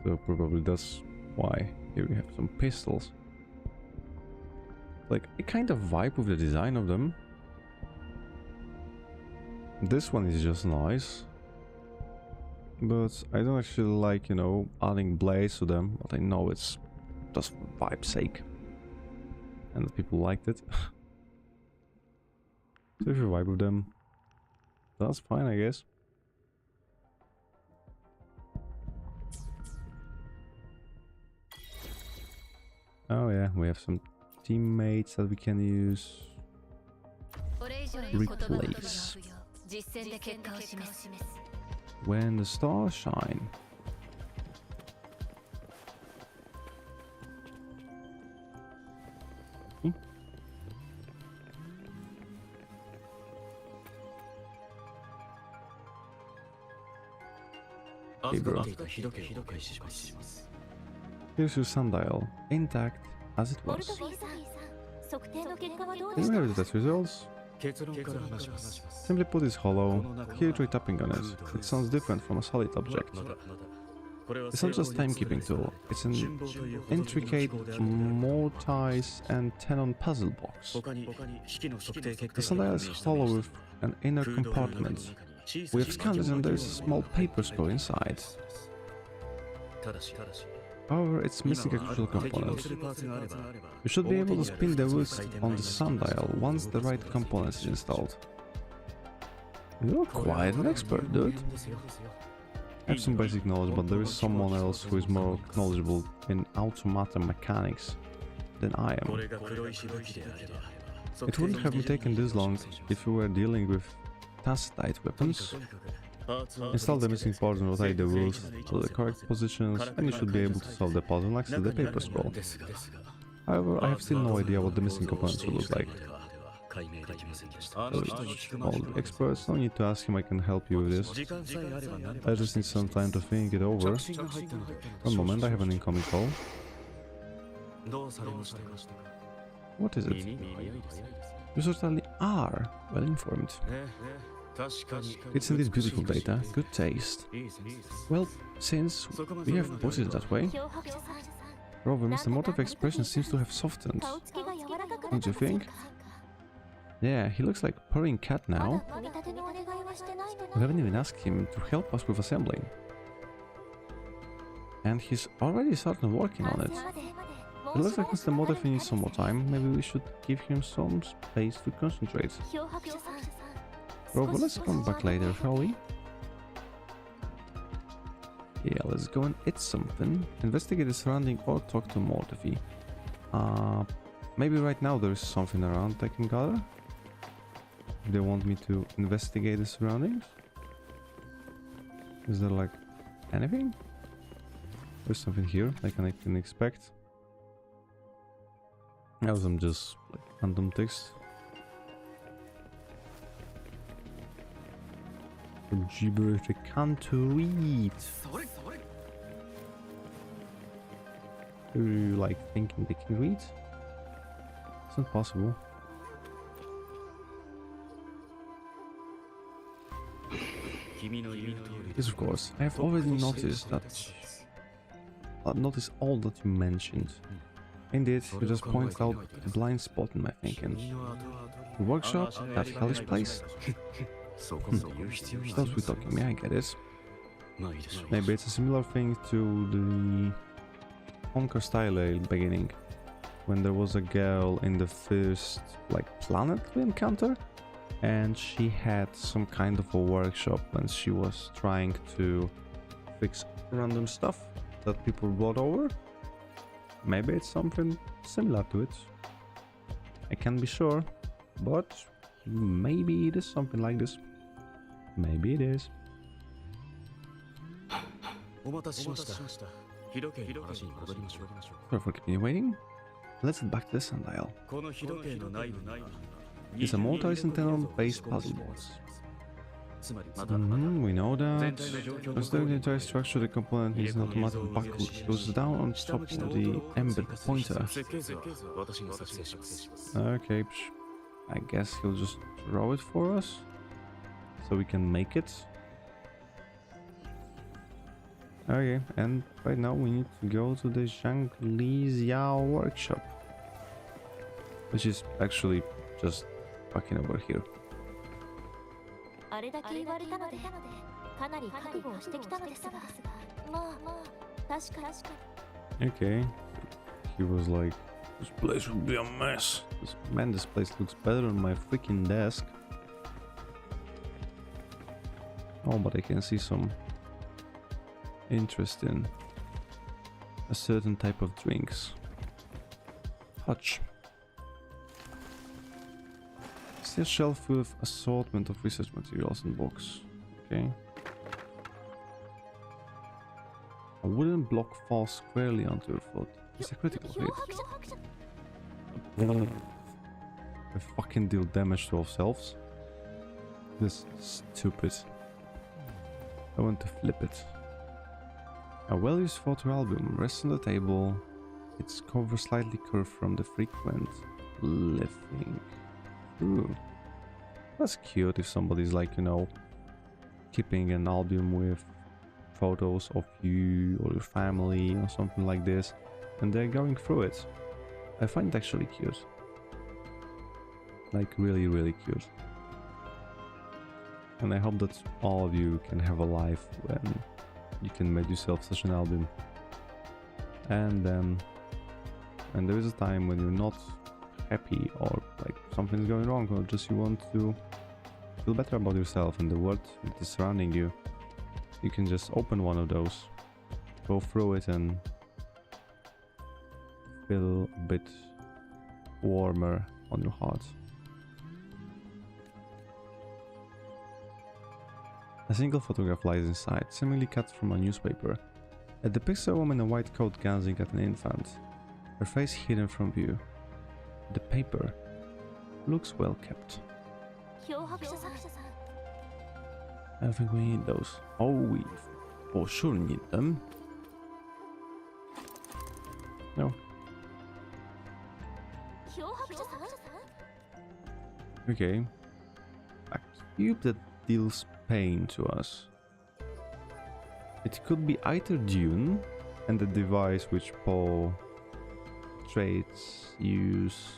So probably that's why. Here we have some pistols. Like, I kind of vibe with the design of them. This one is just nice. But I don't actually like, you know, adding blades to them. But I know it's just for vibe's sake. and the people liked it. So if you vibe with them, that's fine, I guess. Oh yeah, we have some teammates that we can use. Replace. When the stars shine. Hey bro. Here's your sundial, intact as it was. Can you have the test results? Simply put, it's hollow. Here try tapping on it. It sounds different from a solid object. It's not just timekeeping tool, it's an intricate mortise and tenon puzzle box. The sundial is hollow with an inner compartment. We have scanned it and there's a small paper scroll inside. However, it's missing a crucial component. You should be able to spin the wheels on the sundial once the right component is installed. You're quite an expert, dude. I have some basic knowledge, but there is someone else who is more knowledgeable in automata mechanics than I am. It wouldn't have been taken this long if we were dealing with tacitite weapons. Install the missing parts and rotate the wheels to the correct positions, and you should be able to solve the puzzle next to the paper scroll. However, I have still no idea what the missing components will look like. All the experts, no need to ask him, I can help you with this. I just need some time to think it over. One moment, I have an incoming call. What is it? You certainly are well informed. It's indeed beautiful data, good taste. Well, since we have put it that way, Rover, Mr. Motor's expression seems to have softened. Don't you think? Yeah, he looks like a purring cat now. We haven't even asked him to help us with assembling. And he's already started working on it. It looks like Mr. Motor needs some more time. Maybe we should give him some space to concentrate. Rover, let's come back later, shall we? Yeah, let's go and eat something. Investigate the surrounding or talk to Mortefi. Maybe right now there is something around I can gather. If they want me to investigate the surroundings. Is there like anything? There's something here like I can expect. Now some just like random text. Gibberish I can't read. Are you like thinking they can read? It's not possible. Yes, of course. I have already noticed that. Noticed all that you mentioned. Indeed, you just pointed out the blind spot in my thinking. The workshop, that hellish place. Don't be talking me, I get it. Maybe it's a similar thing to the Honker style beginning, when there was a girl in the first like planet we encounter, and she had some kind of a workshop when she was trying to fix random stuff that people brought over. Maybe it's something similar to it. I can't be sure, but maybe it is something like this. Maybe it is. Sorry for keeping you waiting. Let's get back to the sundial. It's a mortise and tenon based puzzle box. We know that. Considering the entire structure, the component needs an automatic buckle that goes down on top of the embedded pointer. Okay, I guess he'll just draw it for us, so we can make it. Okay, and right now we need to go to the Zhang Li's workshop, which is actually just fucking over here. Okay, he was like This place will be a mess. This place looks better on my freaking desk. Oh, but I can see some interest in a certain type of drinks. Hutch. See a shelf with assortment of research materials and books. Okay. A wooden block falls squarely onto your foot. It's a critical hit. We fucking deal damage to ourselves. This is stupid. I want to flip it. A well-used photo album rests on the table. Its cover slightly curved from the frequent lifting. Ooh. That's cute if somebody's like, you know, keeping an album with photos of you or your family or something like this, and they're going through it. I find it actually cute. Like really, really cute. And I hope that all of you can have a life when you can make yourself such an album. And then when there is a time when you're not happy or like something's going wrong or just you want to feel better about yourself and the world that is surrounding you, you can just open one of those, go through it and feel a bit warmer on your heart. A single photograph lies inside, seemingly cut from a newspaper. It depicts a woman in a white coat gazing at an infant, her face hidden from view. The paper looks well kept. I think we need those. Oh, we for sure need them. No. Okay. A cube that deals pain to us. It could be either Dune and the device which Paul trades use.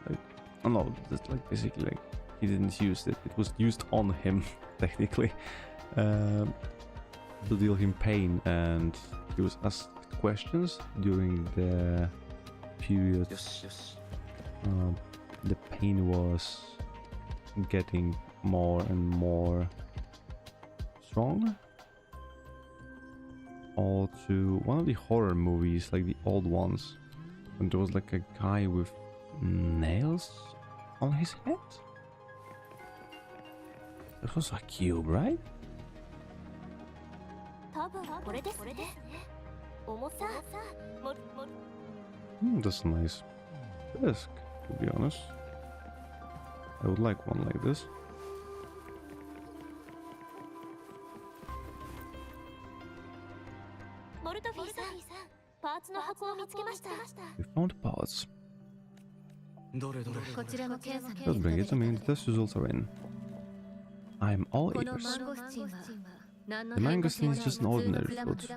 Like, oh no, that's like basically like he didn't use it. It was used on him technically to deal him pain, and he was asked questions during the period. The pain was getting more and more strong. All to one of the horror movies, like the old ones, and there was like a guy with nails on his head. It was a cube, right? That's a nice desk, to be honest. I would like one like this. We found parts. Just bring it to me, the test results are in. I'm all ears. The mangosteen is just an ordinary fruit.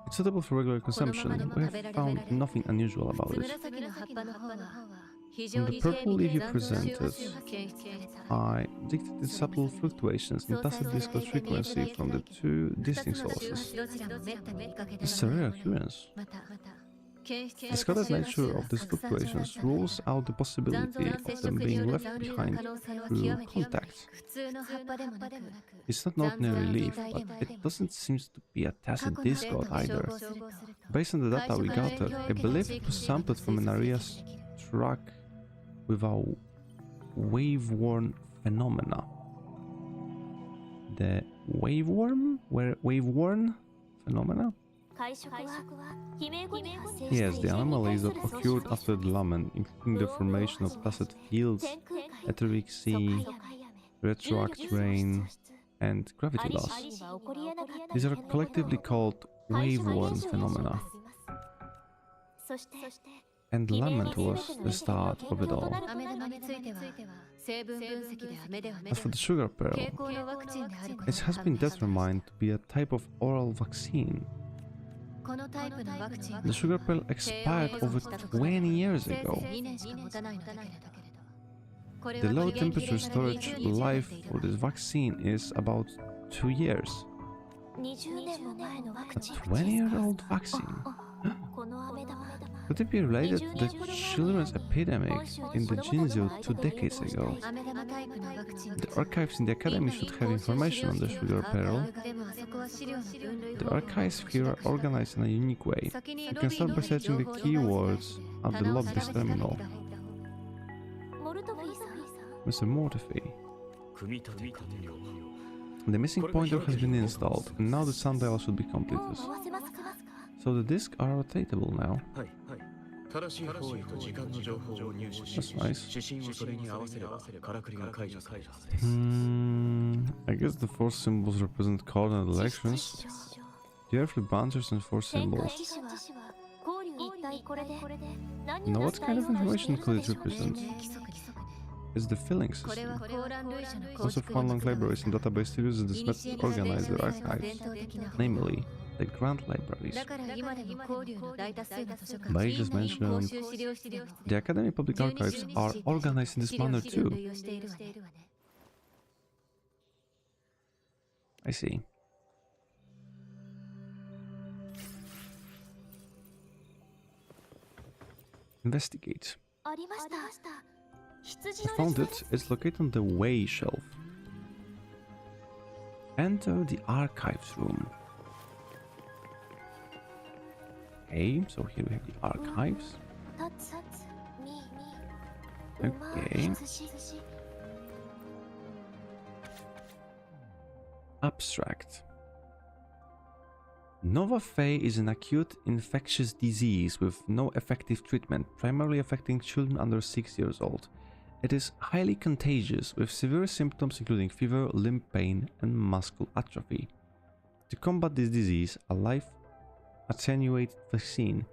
It's suitable for regular consumption. We have found nothing unusual about it. In the purple leaf you presented, I detected subtle fluctuations in tacit discord frequency from the two distinct sources. This is a rare occurrence. The scattered nature of these fluctuations rules out the possibility of them being left behind through contact. It's not an ordinary leaf, but it doesn't seem to be a tacit discord either. Based on the data we gathered, I believe it was sampled from an area struck with a wave-worn phenomena. The wave-worn phenomena? Yes, the anomalies that occurred after the lament, including the formation of tacit fields, etheric sea, retroact rain, and gravity loss. These are collectively called wave-worn phenomena. And lament was the start of it all. As for the sugar pearl, it has been determined to be a type of oral vaccine. The sugar pearl expired over 20 years ago. The low temperature storage life for this vaccine is about 2 years. A 20-year-old vaccine? Could it be related to the children's epidemic in the Jinzhou 2 decades ago? The archives in the academy should have information on the sugar peril. The archives here are organized in a unique way. You can start by searching the keywords at the lobby's terminal. Mr. Mortefi. The missing pointer has been installed, and now the sundial should be completed. So the discs are rotatable now. That's nice. I guess the 4 symbols represent coordinate elections. The earthly bunches and 4 symbols. Now what kind of information could it represent? It's the filling system. Most of Huanlong libraries and database still uses this method to organize their archives, namely the Grand Libraries. But you just mentioned the Academy Public Archives are organized in this manner too. I see. Investigate. I found it. It's located on the way shelf. Enter the archives room. Okay, so here we have the archives. Okay. Abstract. Nova Fey is an acute infectious disease with no effective treatment, primarily affecting children under 6 years old. It is highly contagious, with severe symptoms including fever, limb pain, and muscle atrophy. To combat this disease, a life-attenuated vaccine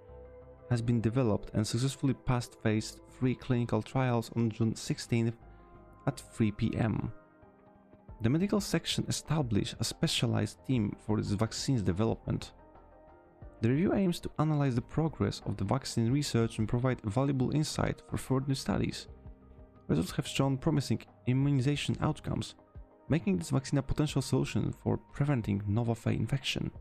has been developed and successfully passed phase 3 clinical trials on June 16th at 3 p.m. The medical section established a specialized team for its vaccine's development. The review aims to analyze the progress of the vaccine research and provide valuable insight for further studies. Results have shown promising immunization outcomes, making this vaccine a potential solution for preventing Nova Fey infection.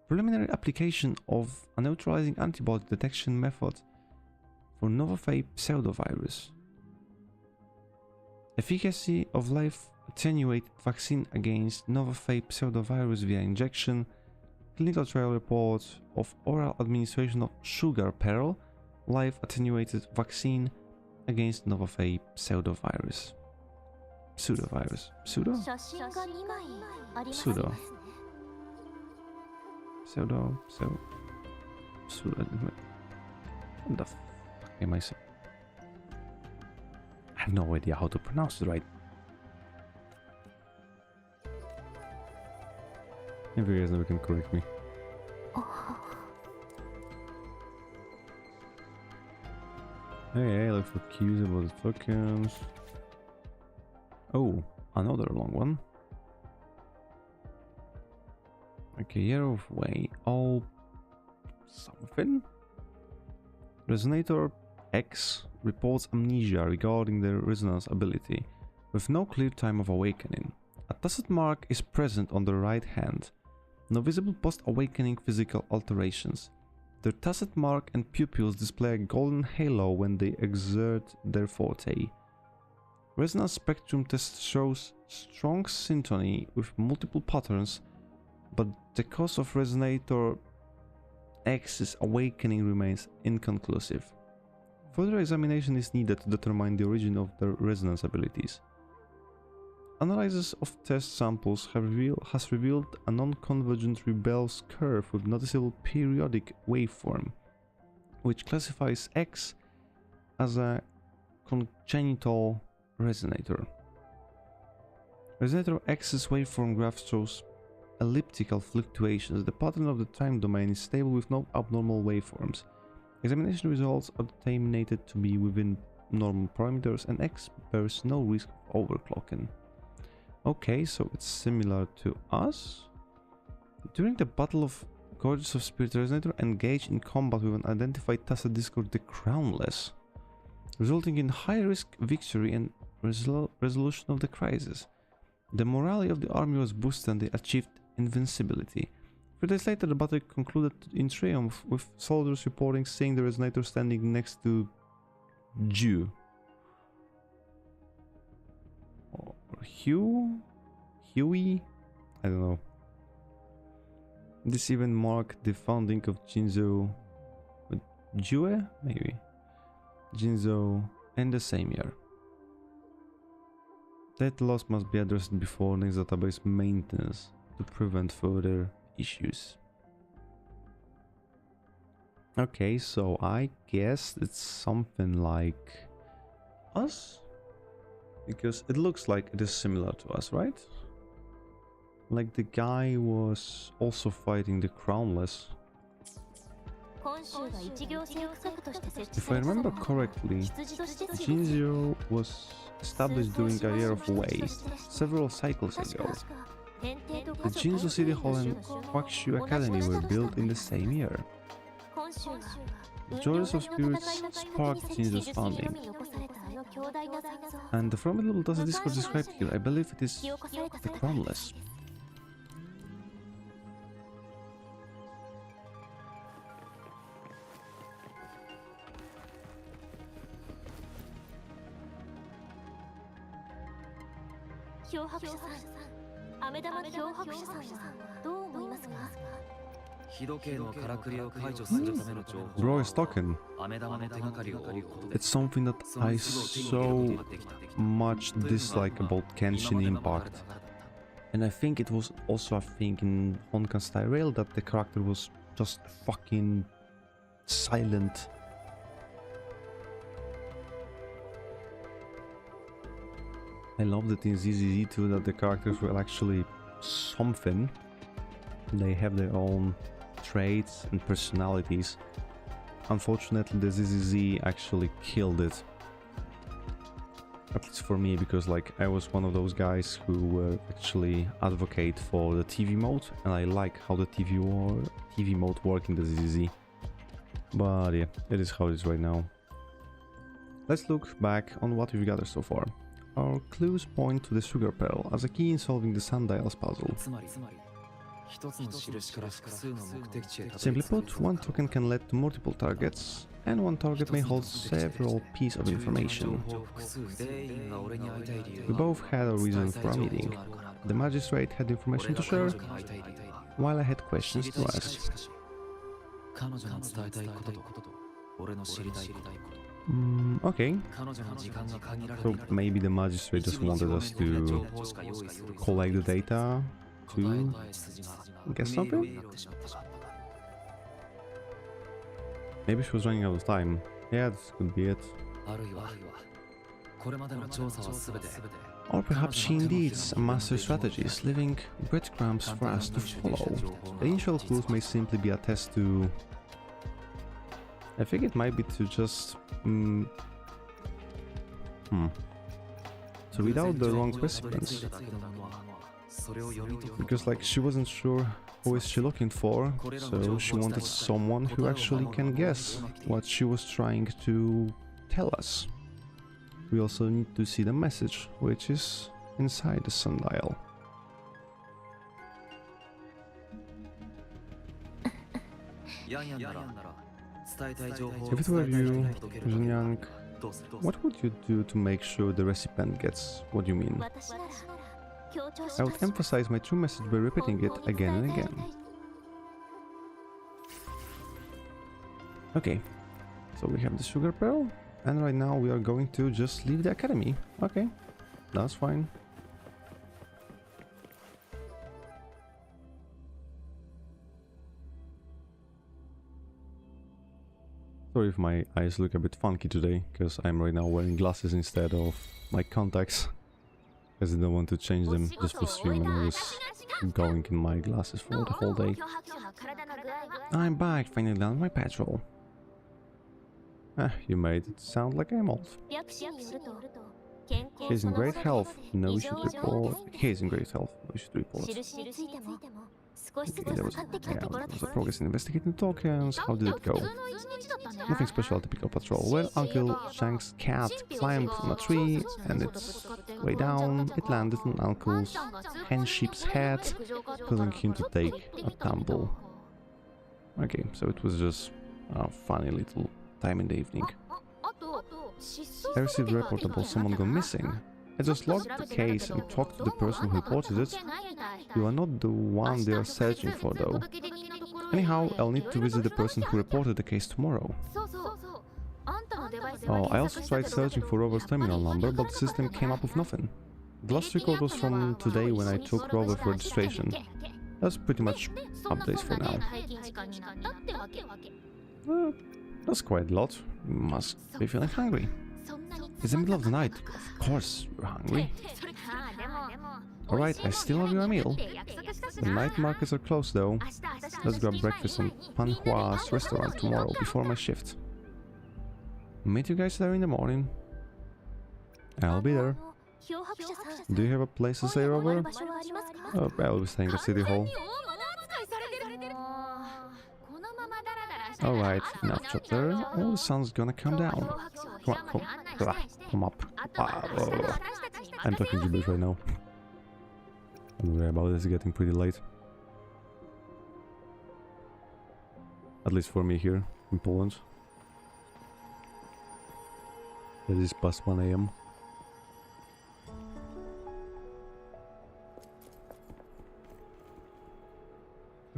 Preliminary application of a neutralizing antibody detection method for Nova Fey pseudovirus. Efficacy of life-attenuated vaccine against Nova Fey pseudovirus via injection. Clinical trial reports of oral administration of sugar peril, life-attenuated vaccine against Nova Fey pseudovirus. Pseudovirus. Pseudo? Pseudo. Pseudo. Pseudo. What the fuck am I saying? I have no idea how to pronounce it right. If you guys never can correct me. Hey, look for cues about the tokens. Oh, another long one. Okay, year of way. Oh, something. Resonator X reports amnesia regarding the resonance ability, with no clear time of awakening. A tacit mark is present on the right hand. No visible post-awakening physical alterations. Their tacit mark and pupils display a golden halo when they exert their forte. Resonance spectrum test shows strong syntony with multiple patterns, but the cause of Resonator X's awakening remains inconclusive. Further examination is needed to determine the origin of their resonance abilities. Analysis of test samples has revealed a non-convergent Rebel's curve with noticeable periodic waveform, which classifies X as a congenital resonator. Resonator X's waveform graph shows elliptical fluctuations. The pattern of the time domain is stable with no abnormal waveforms. Examination results are determined to be within normal parameters, and X bears no risk of overclocking. Okay, so it's similar to us. During the Battle of Gorges of Spirit, Resonator engaged in combat with an identified Tacit Discord the Crownless, resulting in high-risk victory and resolution of the crisis. The morale of the army was boosted and they achieved invincibility. 2 days later, the battle concluded in triumph, with soldiers reporting seeing the resonator standing next to Ju. Or Huey? I don't know. This event marked the founding of Jinzhou... Jue? Maybe. Jinzhou in the same year. That loss must be addressed before next database maintenance to prevent further issues. Okay, so I guess it's something like us? Because it looks like it is similar to us, right? Like the guy was also fighting the Crownless. If I remember correctly, Jinzhou was established during a year of Wei, several cycles ago. The Jinzhou City Hall and Huaxu Academy were built in the same year. The Joys of Spirits sparked Jinzhou's founding. And the formidable does Discord described here, I believe it is the Crownless. Bro is talking. It's something that I so much dislike about Genshin Impact. And I think it was also a thing in Honkai Star Rail that the character was just fucking silent. I love that in ZZZ too that the characters were actually something. They have their own traits and personalities. Unfortunately, the ZZZ actually killed it. At least for me, because like I was one of those guys who were actually advocate for the TV mode, and I like how the TV mode worked in the ZZZ. But yeah, it is how it is right now. Let's look back on what we've gathered so far. Our clues point to the sugar pearl as a key in solving the sundials puzzle. Simply put, one token can lead to multiple targets, and one target may hold several pieces of information. We both had a reason for our meeting. The magistrate had information to share, while I had questions to ask. Okay. So maybe the magistrate just wanted us to collect the data to get something? Maybe she was running out of time. Yeah, this could be it. Or perhaps she indeed is a master strategist, leaving breadcrumbs for us to follow. The initial clues may simply be a test to... I think it might be to just... to read out the wrong recipients. Because like she wasn't sure who is she looking for, so she wanted someone who actually can guess what she was trying to tell us. We also need to see the message, which is inside the sundial. If it were you, Jingyang, what would you do to make sure the recipient gets what you mean? I would emphasize my true message by repeating it again and again. Okay, so we have the sugar pearl, and right now we are going to just leave the academy. Okay, that's fine. Sorry if my eyes look a bit funky today, because I'm right now wearing glasses instead of my contacts. Because I don't want to change them just for stream, and I was going in my glasses for the whole day. I'm back, finally done my patrol. You made it sound like I'm old. He's in great health, no issue to report. He's in great health, no issue to report. Okay, there was, yeah, there was a progress in investigating tokens. How did it go? Nothing special at the typical patrol. Well, Uncle Shank's cat climbed on a tree and its way down, it landed on Uncle's hen sheep's head, causing him to take a tumble. Okay, so it was just a funny little time in the evening. I received a report about someone gone missing. I just logged the case and talked to the person who reported it. You are not the one they are searching for, though. Anyhow, I'll need to visit the person who reported the case tomorrow. Oh, I also tried searching for Rover's terminal number, but the system came up with nothing. The last record was from today when I took Rover for registration. That's pretty much updates for now. That's quite a lot. You must be feeling hungry. It's the middle of the night. Of course you're hungry. Alright, I still owe you a meal. The night markets are closed though. Let's grab breakfast in Pan Hua's restaurant tomorrow before my shift. Meet you guys there in the morning. I'll be there. Do you have a place to stay, Rover? I'll be staying at City Hall. Alright, enough chatter. All the sun's gonna come down. Come up. I'm talking gibberish right now. Don't worry about it, it's getting pretty late. At least for me here, in Poland. It is past 1 AM.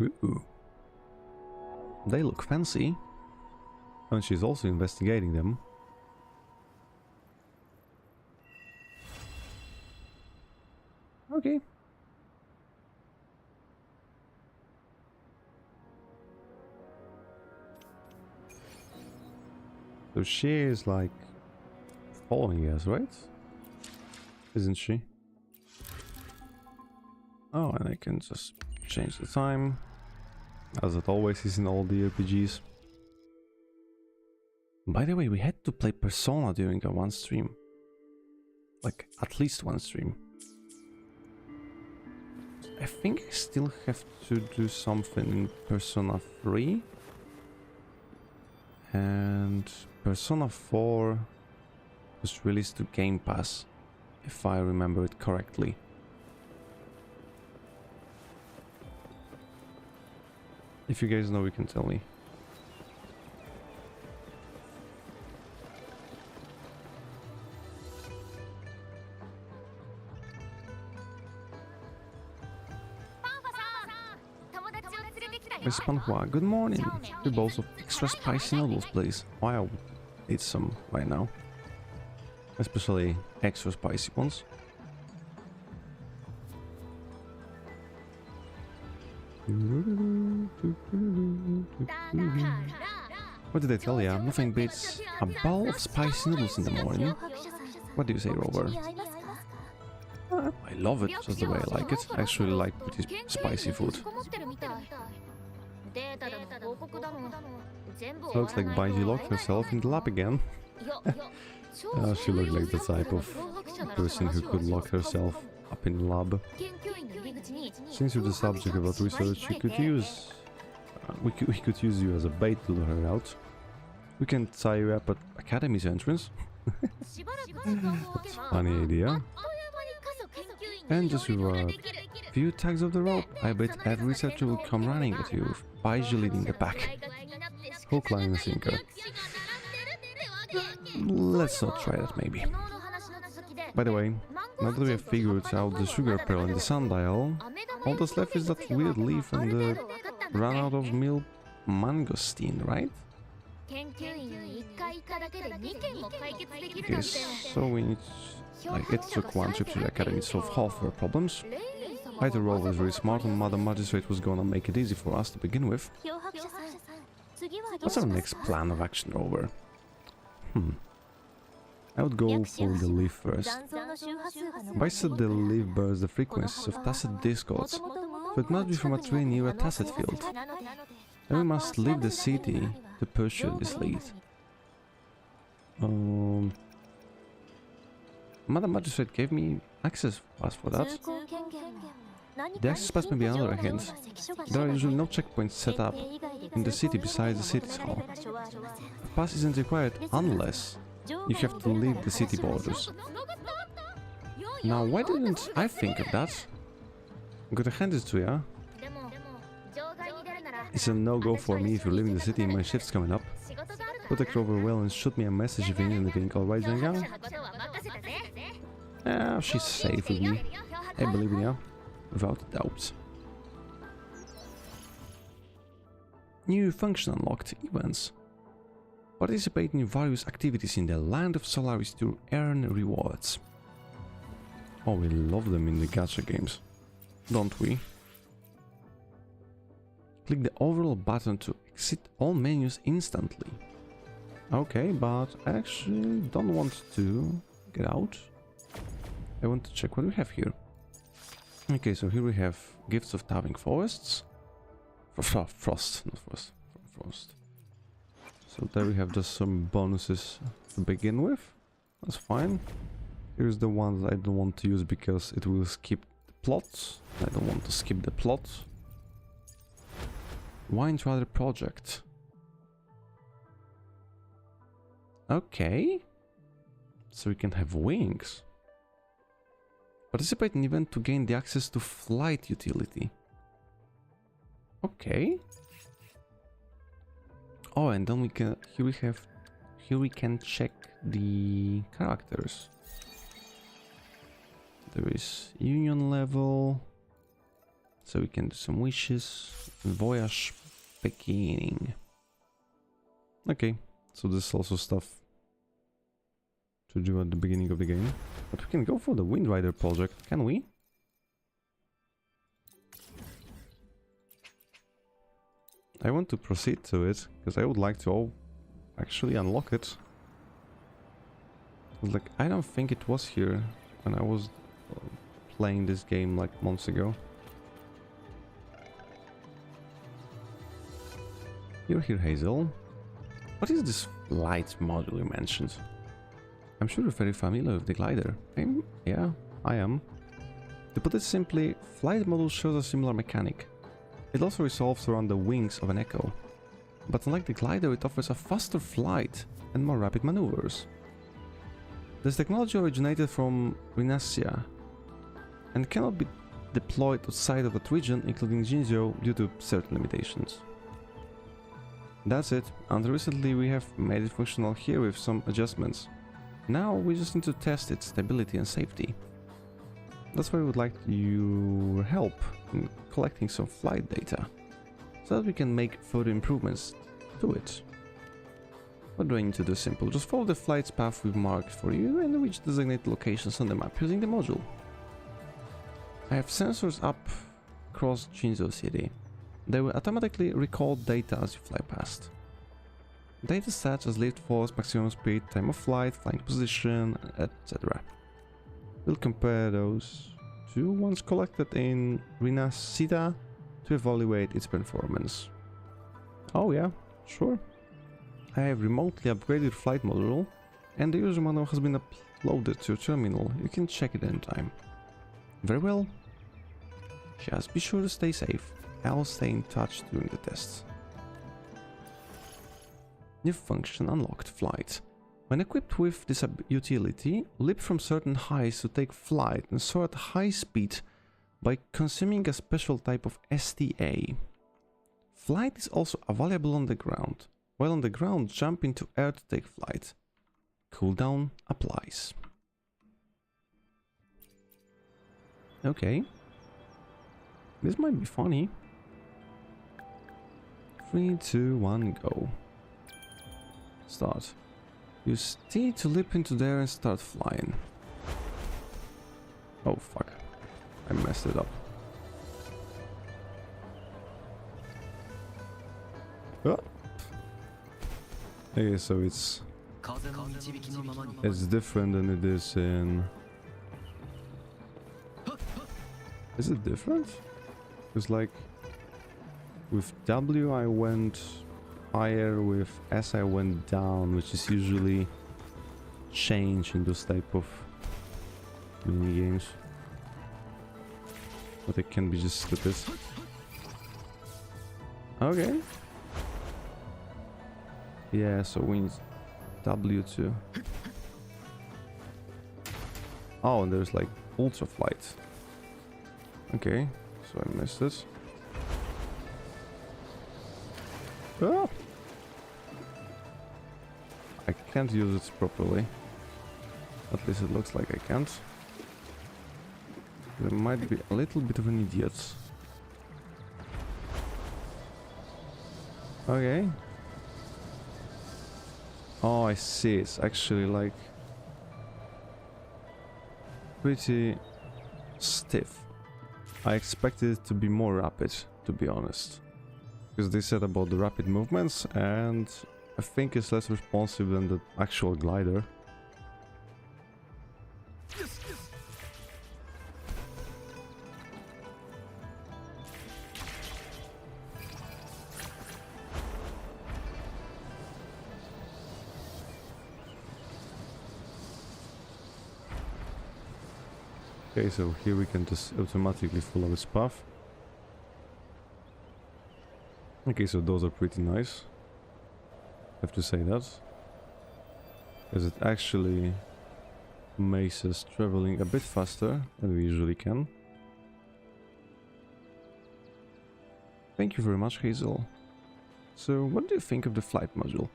Ooh. They look fancy. And she's also investigating them. Okay. So she is like following us, right? Isn't she? Oh, and I can just change the time. As it always is in all the RPGs. By the way, we had to play Persona during a one stream. Like, at least one stream. I think I still have to do something in Persona 3. And Persona 4 was released to Game Pass, if I remember it correctly. If you guys know, you can tell me. Miss Panhua, good morning. Two bowls of extra spicy noodles, please. Wow, eat some right now. Especially extra spicy ones. What did I tell ya? Nothing beats a bowl of spicy noodles in the morning. What do you say, Rover? I love it, just the way I like it. I actually like pretty spicy food. Looks like Baiji locked herself in the lab again. She looked like the type of person who could lock herself up in the lab. Since you're the subject of that research, we could use you as a bait to lure her out. We can tie you up at Academy's entrance. That's a funny idea. And just with a few tags of the rope, I bet every researcher will come running at you with Baiji leading the pack. Hook, line and sinker. Let's not try that, maybe. By the way, now that we have figured out the sugar pearl and the sundial, all that's left is that weird leaf and the run out of milk mangosteen, right? Okay, so we need... Like, it took one trip to the academy to solve half of our problems. Either Rover is very smart and Madam Magistrate was gonna make it easy for us to begin with. What's our next plan of action, Rover? I would go for the leaf first. By said the leaf bears the frequencies of tacet discords, so it must be from a tree near a tacet field. And we must leave the city to pursue this lead. Madam Magistrate gave me access pass for that. The access pass may be another hint. There are usually no checkpoints set up in the city besides the city's hall. The pass isn't required unless you have to leave the city borders. Now, why didn't I think of that? I'm gonna hand it to ya. It's a no-go for me if you're leaving the city and my shift's coming up. Protect Rover well and shoot me a message if you need anything, alright, Zhang? Yeah, she's safe with me. I believe in ya, without a doubt. New function unlocked, events. Participate in various activities in the land of Solaris to earn rewards. Oh, we love them in the gacha games, don't we? Click the overall button to exit all menus instantly. Okay, but I actually don't want to get out. I want to check what we have here. Okay, so here we have Gifts of Towering Forests. Frost, not Frost. Frost. So there we have just some bonuses to begin with. That's fine. Here's the ones I don't want to use because it will skip the plot. I don't want to skip the plot. Wind Rider Project. Okay. So we can have wings. Participate in an event to gain the access to flight utility. Okay. Oh, and then we can here we can check the characters. There is union level. So we can do some wishes. Voyage beginning. Okay, so this is also stuff to do at the beginning of the game. But we can go for the Wind Rider project, can we? I want to proceed to it, because I would like to actually unlock it. Like, I don't think it was here when I was playing this game like months ago. You're here, Hazel. What is this flight module you mentioned? I'm sure you're very familiar with the glider. Yeah, I am. To put it simply, flight module shows a similar mechanic. It also revolves around the wings of an echo. But unlike the glider, it offers a faster flight and more rapid maneuvers. This technology originated from Renasia and cannot be deployed outside of that region, including Jinzhou, due to certain limitations. That's it, and recently we have made it functional here with some adjustments. Now we just need to test its stability and safety. That's why we would like your help in collecting some flight data, so that we can make further improvements to it. What do I need to do? Simple, just follow the flight's path we've marked for you and reach designated locations on the map using the module. I have sensors up across Jinzhou City. They will automatically record data as you fly past. Data such as lift force, maximum speed, time of flight, flying position, etc. We'll compare those to ones collected in Rinasida to evaluate its performance. Oh yeah, sure. I have remotely upgraded flight module and the user manual has been uploaded to your terminal. You can check it anytime. Very well. Just be sure to stay safe. I'll stay in touch during the tests. New function unlocked, flight. When equipped with this utility, leap from certain heights to take flight and soar at high speed by consuming a special type of STA. Flight is also available on the ground. While on the ground, jump into air to take flight. Cooldown applies. Okay. This might be funny. 3, 2, 1, go. Start. Use T to leap into the air and start flying. Oh fuck. I messed it up. Oh. Okay, so it's different than it is in... Is it different? It's like with W I went higher, with S I went down, which is usually change in those type of mini games. But I can be just stupid. Okay. Yeah, so we need W2. Oh, and there's like ultra flight. Okay, so I missed it. Ah! I can't use it properly. At least it looks like I can't. I might be a little bit of an idiot. Okay. Oh, I see. It's actually like pretty stiff. I expected it to be more rapid, to be honest. Because they said about the rapid movements, and I think it's less responsive than the actual glider. Okay, so here we can just automatically follow its path. Okay, so those are pretty nice. I have to say that. Because it actually makes us traveling a bit faster than we usually can. Thank you very much, Hazel. So, what do you think of the flight module?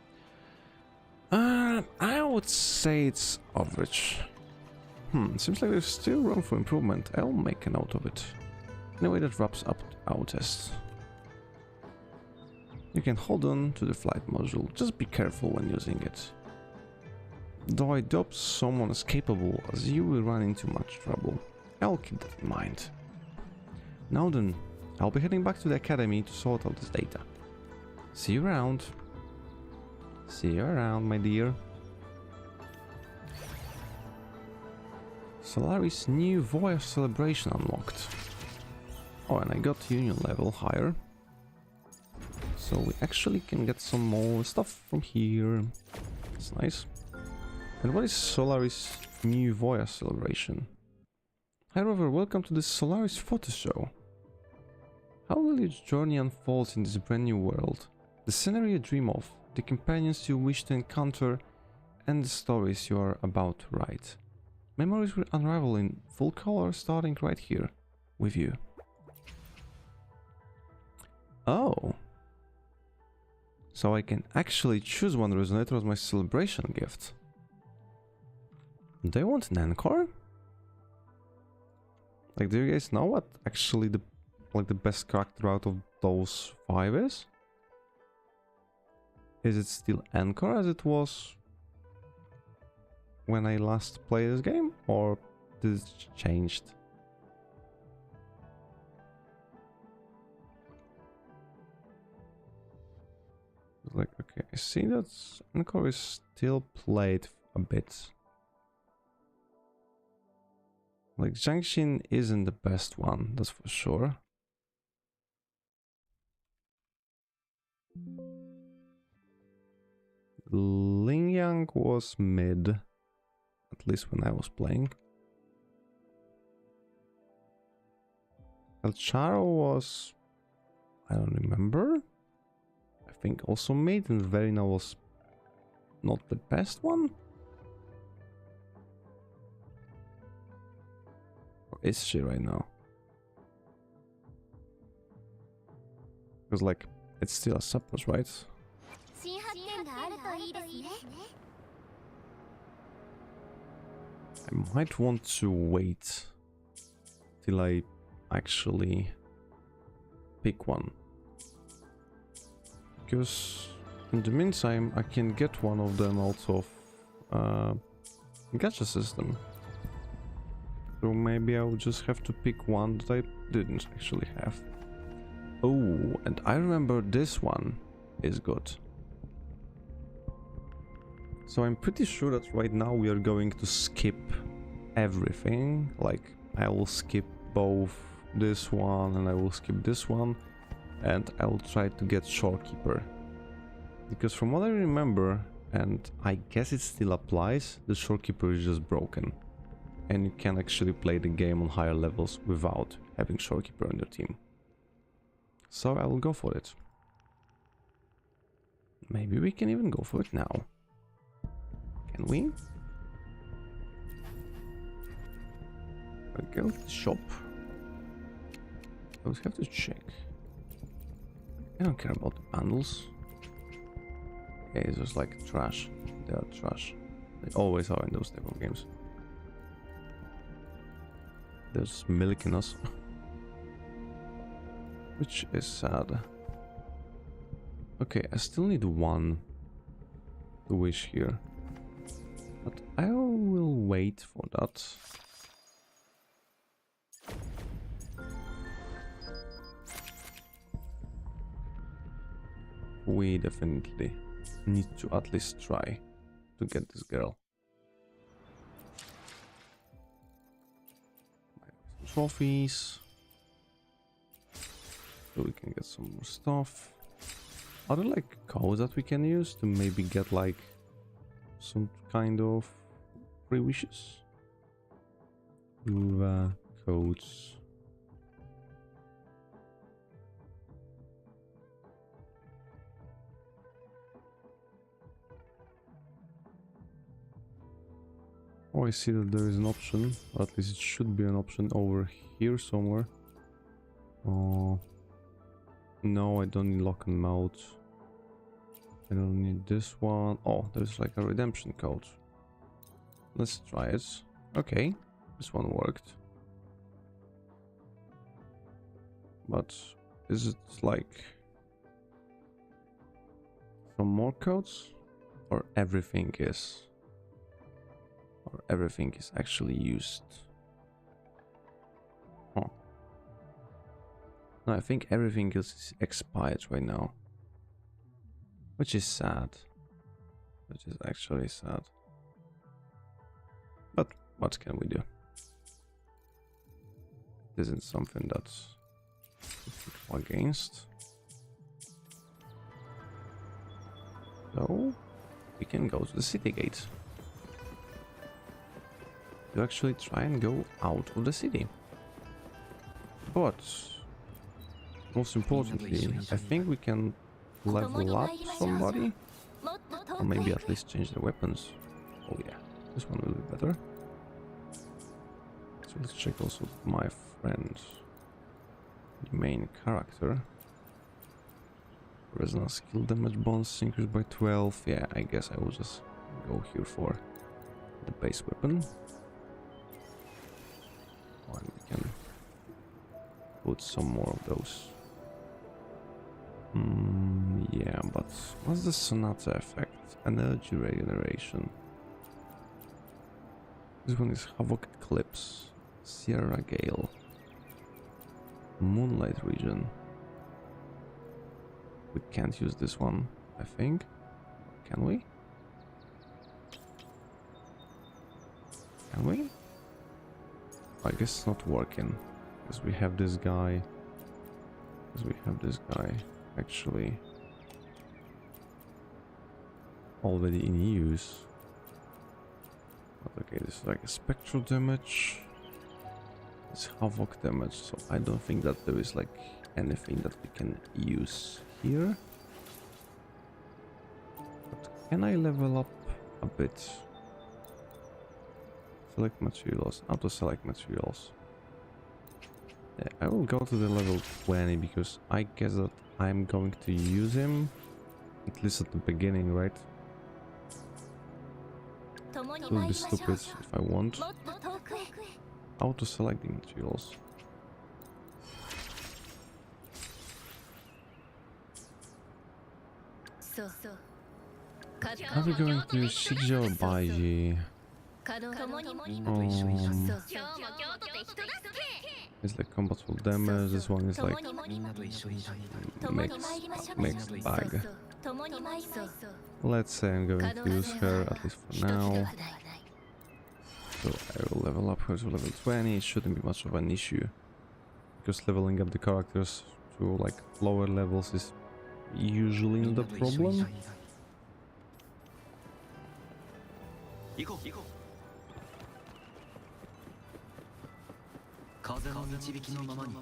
I would say it's average. Seems like there's still room for improvement. I'll make a note of it. Anyway, that wraps up our test. You can hold on to the flight module, just be careful when using it. Though I doubt someone as capable as you will run into much trouble. I'll keep that in mind. Now then, I'll be heading back to the academy to sort out this data. See you around. See you around, my dear. Solaris' new Voyage celebration unlocked. Oh, and I got union level higher. So we actually can get some more stuff from here. That's nice. And what is Solaris' new Voyage celebration? Hi Rover, welcome to the Solaris photo show. How will your journey unfold in this brand new world? The scenery you dream of, the companions you wish to encounter, and the stories you are about to write. Memories will unravel in full color starting right here, with you. Oh. So I can actually choose one resonator as my celebration gift. Do I want an encore? Like, do you guys know what actually the best character out of those 5 is? Is it still Encore as it was when I last played this game, or did it changed? Like, okay, I see that Encore is still played a bit. Like, Jiangxin isn't the best one, that's for sure. Lingyang was mid, at least when I was playing. El Charo was... I don't remember. I think also mid, and Verina was not the best one. Or is she right now? Because like, it's still a suppose, right? I might want to wait till I actually pick one. Because in the meantime I can get one of them out of gacha system. So maybe I will just have to pick one that I didn't actually have. Oh, and I remember this one is good. So I'm pretty sure that right now we are going to skip everything. Like, I will skip both this one and I will skip this one. And I will try to get Shorekeeper. Because from what I remember, and I guess it still applies, the Shorekeeper is just broken. and you can actually play the game on higher levels without having Shorekeeper on your team. So I will go for it. Maybe we can even go for it now. Can we? Go to the shop. I would have to check. I don't care about the bundles. Yeah, it's just like trash. They are trash. They always are in those type of games. They're just milking us. Which is sad. Okay, I still need one wish here. But I will wait for that. We definitely need to at least try to get this girl. Trophies. So we can get some more stuff. Are there like codes that we can use to maybe get like some kind of free wishes? Wuwa codes. Oh, I see that there is an option, or at least it should be an option over here somewhere. Oh, no, I don't need lock and mode. I don't need this one. Oh, there's like a redemption code. Let's try it. Okay, this one worked. But is it like some more codes? Or everything is? Or everything is actually used? Huh. No, I think everything else is expired right now. Which is sad. Which is actually sad. But what can we do? It isn't something that's against. So we can go to the city gate. To actually try and go out of the city. But most importantly, I think we can level up somebody, or maybe at least change the weapons. Oh yeah, this one will be better. So let's check also my friend, the main character. Resonance skill damage bonus increased by 12. Yeah, I guess I will just go here for the base weapon. And we can put some more of those. Yeah, but what's the Sonata effect? Energy regeneration. This one is Havoc Eclipse, Sierra Gale, Moonlight region. We can't use this one, I think. Can we? Can we? I guess it's not working. Because we have this guy. Actually already in use. But okay, this is like a spectral damage. It's havoc damage, so I don't think that there is like anything that we can use here. But can I level up a bit? Select materials, auto select materials. Yeah, I will go to the level 20 because I guess that I'm going to use him, at least at the beginning, right? It would be stupid if I won't. Auto select the materials. Are we going to Shijo or Baiji? It's like combatable damage, this one is like mixed bag. Let's say I'm going to use her, at least for now. So I will level up her to level 20, it shouldn't be much of an issue. Because leveling up the characters to like lower levels is usually not a problem. 風の導きのままに。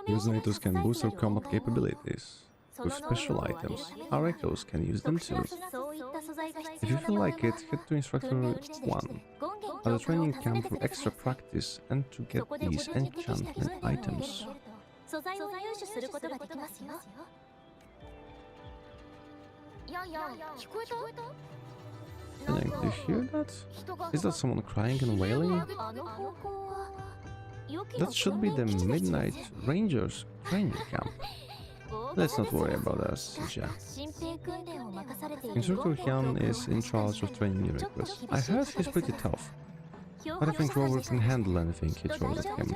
Resonators can boost their combat capabilities. With special items, our echoes can use them too. If you feel like it, head to Instructor 1 at the training camp for extra practice and to get these enchantment items. Did you hear that? Is that someone crying and wailing? That should be the Midnight Rangers training camp. Let's not worry about that, Sisha. Instructor Hyun is in charge of training new recruits. I heard he's pretty tough, but I think Rover can handle anything he throws at him.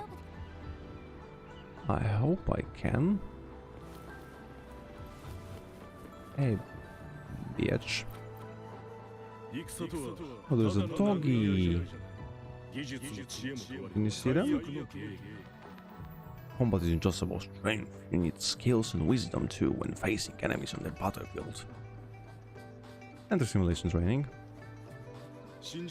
I hope I can. Hey, bitch. Oh, there's a doggy. Can you see them? Combat isn't just about strength, you need skills and wisdom too when facing enemies on the battlefield. Enter simulation training. You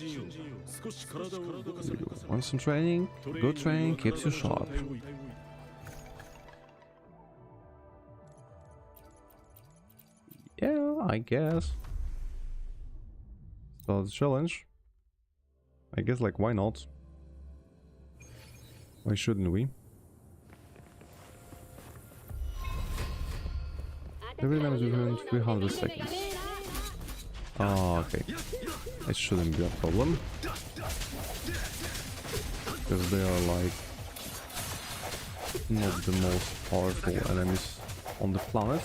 want some training? Good training keeps you sharp. Yeah, I guess. So the challenge. I guess, like, why not? Why shouldn't we? Every damage within 300 seconds. Oh, okay. It shouldn't be a problem. Because they are, like, not the most powerful enemies on the planet.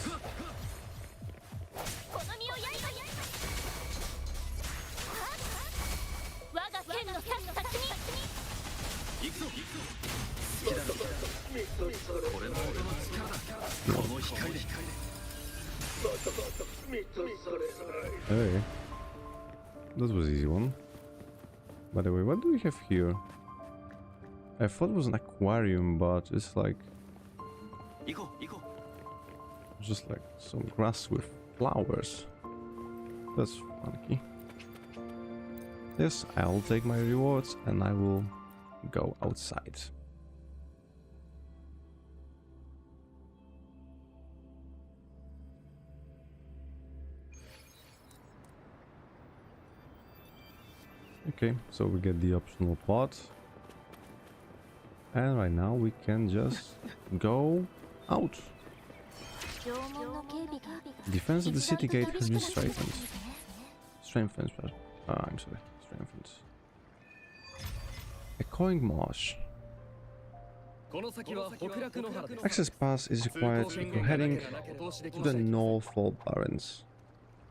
Hey, that was an easy one. By the way, what do we have here? I thought it was an aquarium, but it's like just like some grass with flowers. That's funky. Yes, I'll take my rewards and I will go outside. Okay, so we get the optional pot. And right now we can just go out. Defense of the city gate has been strengthened. I'm sorry. Strengthened. Echoing marsh. Access pass is required if you're heading to the Northfall Barrens.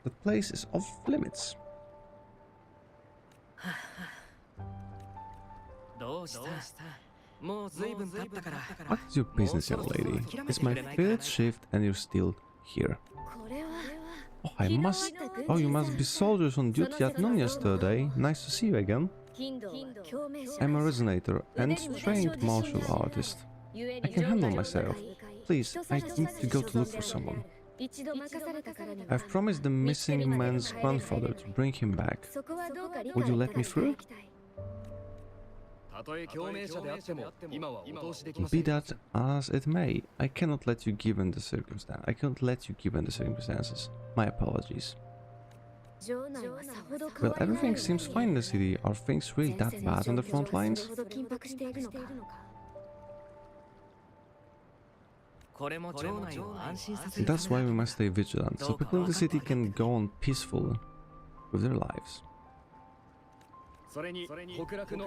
The place is off limits. What is your business, young lady? It's my third shift and you're still here. Oh, you must be soldiers on duty at noon yesterday. Nice to see you again. I'm a resonator and trained martial artist. I can handle myself. Please, I need to go to look for someone. I've promised the missing man's grandfather to bring him back. Would you let me through? Be that as it may, I cannot let you given the circumstances. My apologies. Well, everything seems fine in the city. Are things really that bad on the front lines? That's why we must stay vigilant, so people in the city can go on peaceful with their lives.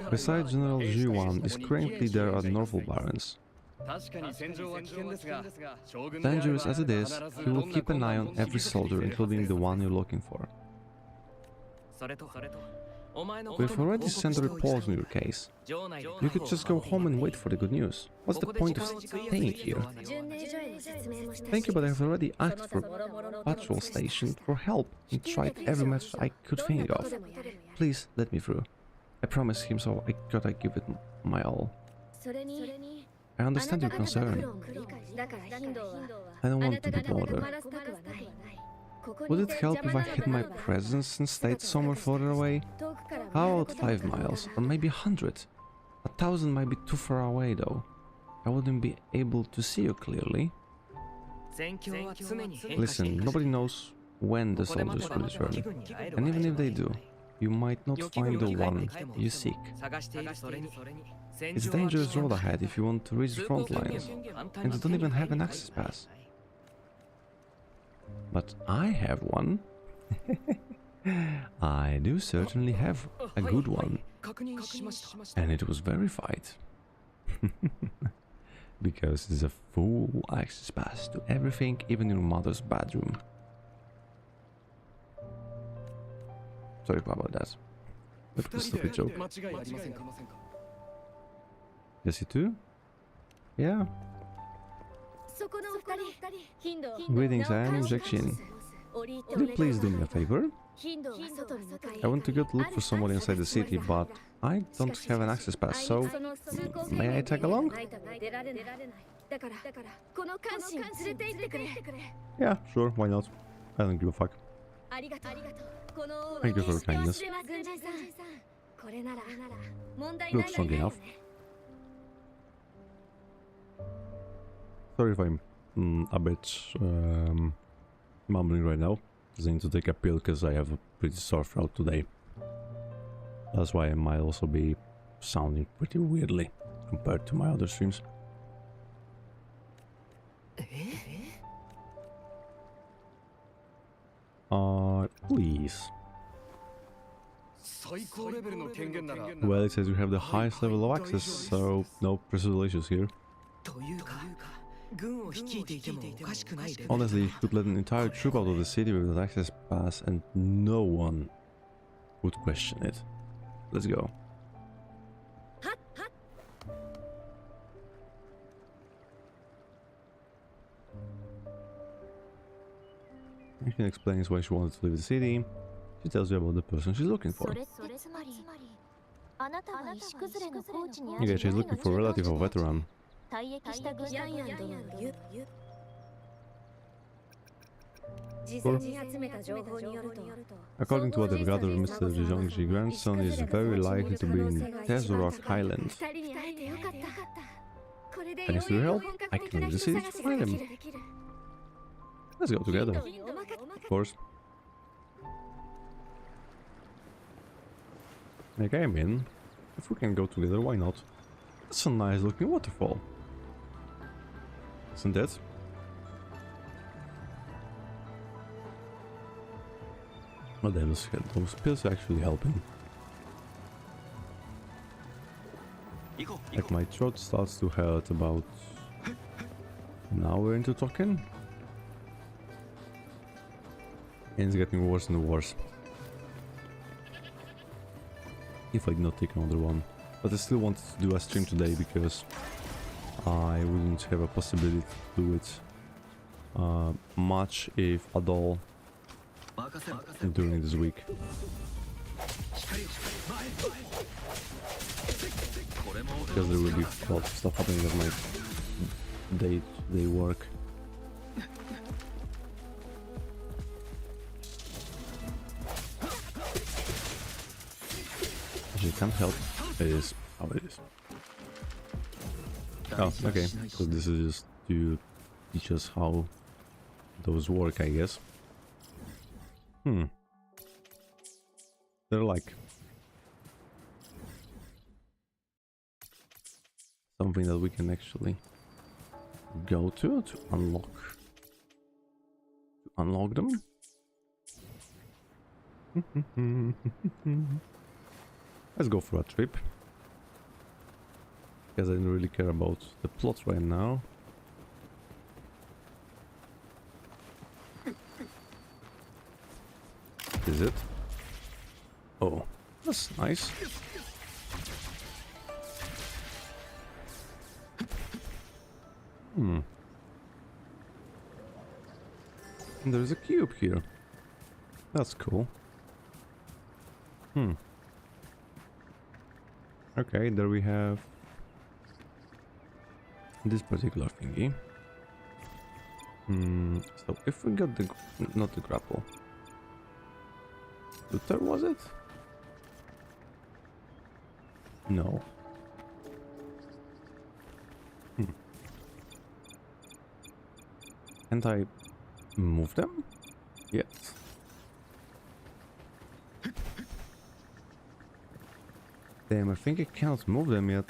Besides, General Wuwa is currently there at Northfall Barrens. Dangerous as it is, he will keep an eye on every soldier, including the one you're looking for. We've already sent a report on your case. You could just go home and wait for the good news. What's the point of staying here? Thank you, but I've already asked for patrol station for help and tried every method I could think of. Please let me through. I promised him, so I gotta give it my all. I understand your concern. I don't want to be bothered. Would it help if I hid my presence and stayed somewhere further away? How about 5 miles? Or maybe 100? 1,000 might be too far away though. I wouldn't be able to see you clearly. Listen, nobody knows when the soldiers will return. And even if they do, you might not find the one you seek. It's a dangerous road ahead if you want to reach the front lines. And you don't even have an access pass. But I have one. I do certainly have a good one. And it was verified. Because it's a full access pass to everything, even your mother's bedroom. Sorry about that. That was a stupid joke. Yes, you too? Yeah. Greetings, I am Jackshin. Could you please do me a favor? I want to go to look for someone inside the city, but I don't have an access pass, so may I tag along? Yeah, sure, why not? I don't give a fuck. Thank you for your kindness. Looks strong enough. Sorry if I'm a bit mumbling right now. I need to take a pill because I have a pretty sore throat today. That's why I might also be sounding pretty weirdly compared to my other streams. Please. Well, it says you have the highest level of access, so no procedural issues here. Honestly, you could let an entire troop out of the city with an access pass and no one would question it. Let's go. She explains why she wanted to leave the city. She tells you about the person she's looking for. Okay, she's looking for a relative or veteran. Sure. According to what I've gathered, Mr. Zhongji's grandson is very likely to be in Tezurak Highland. Thanks to your help, I can leave the city to find him. Let's go together. Of course. Okay, I'm in. If we can go together, why not? That's a nice looking waterfall. Isn't it? Oh, those pills are actually helping. Like my throat starts to hurt about an hour into talking. And it's getting worse and worse. If I did not take another one. But I still wanted to do a stream today because I wouldn't have a possibility to do it much, if at all, during this week. Because there will be a lot of stuff happening at my day work. Actually, can't help. It is how it is. Oh, okay. So this is just to teach us how those work, I guess. They're like something that we can actually go to unlock them. Let's go for a trip. Because I don't really care about the plot right now. Is it? Oh, that's nice. And there's a cube here. That's cool. Okay, there we have this particular thingy. So if we got the... not the grapple. Luther, was it? No. Can't I move them? Yet. Damn, I think I cannot move them yet.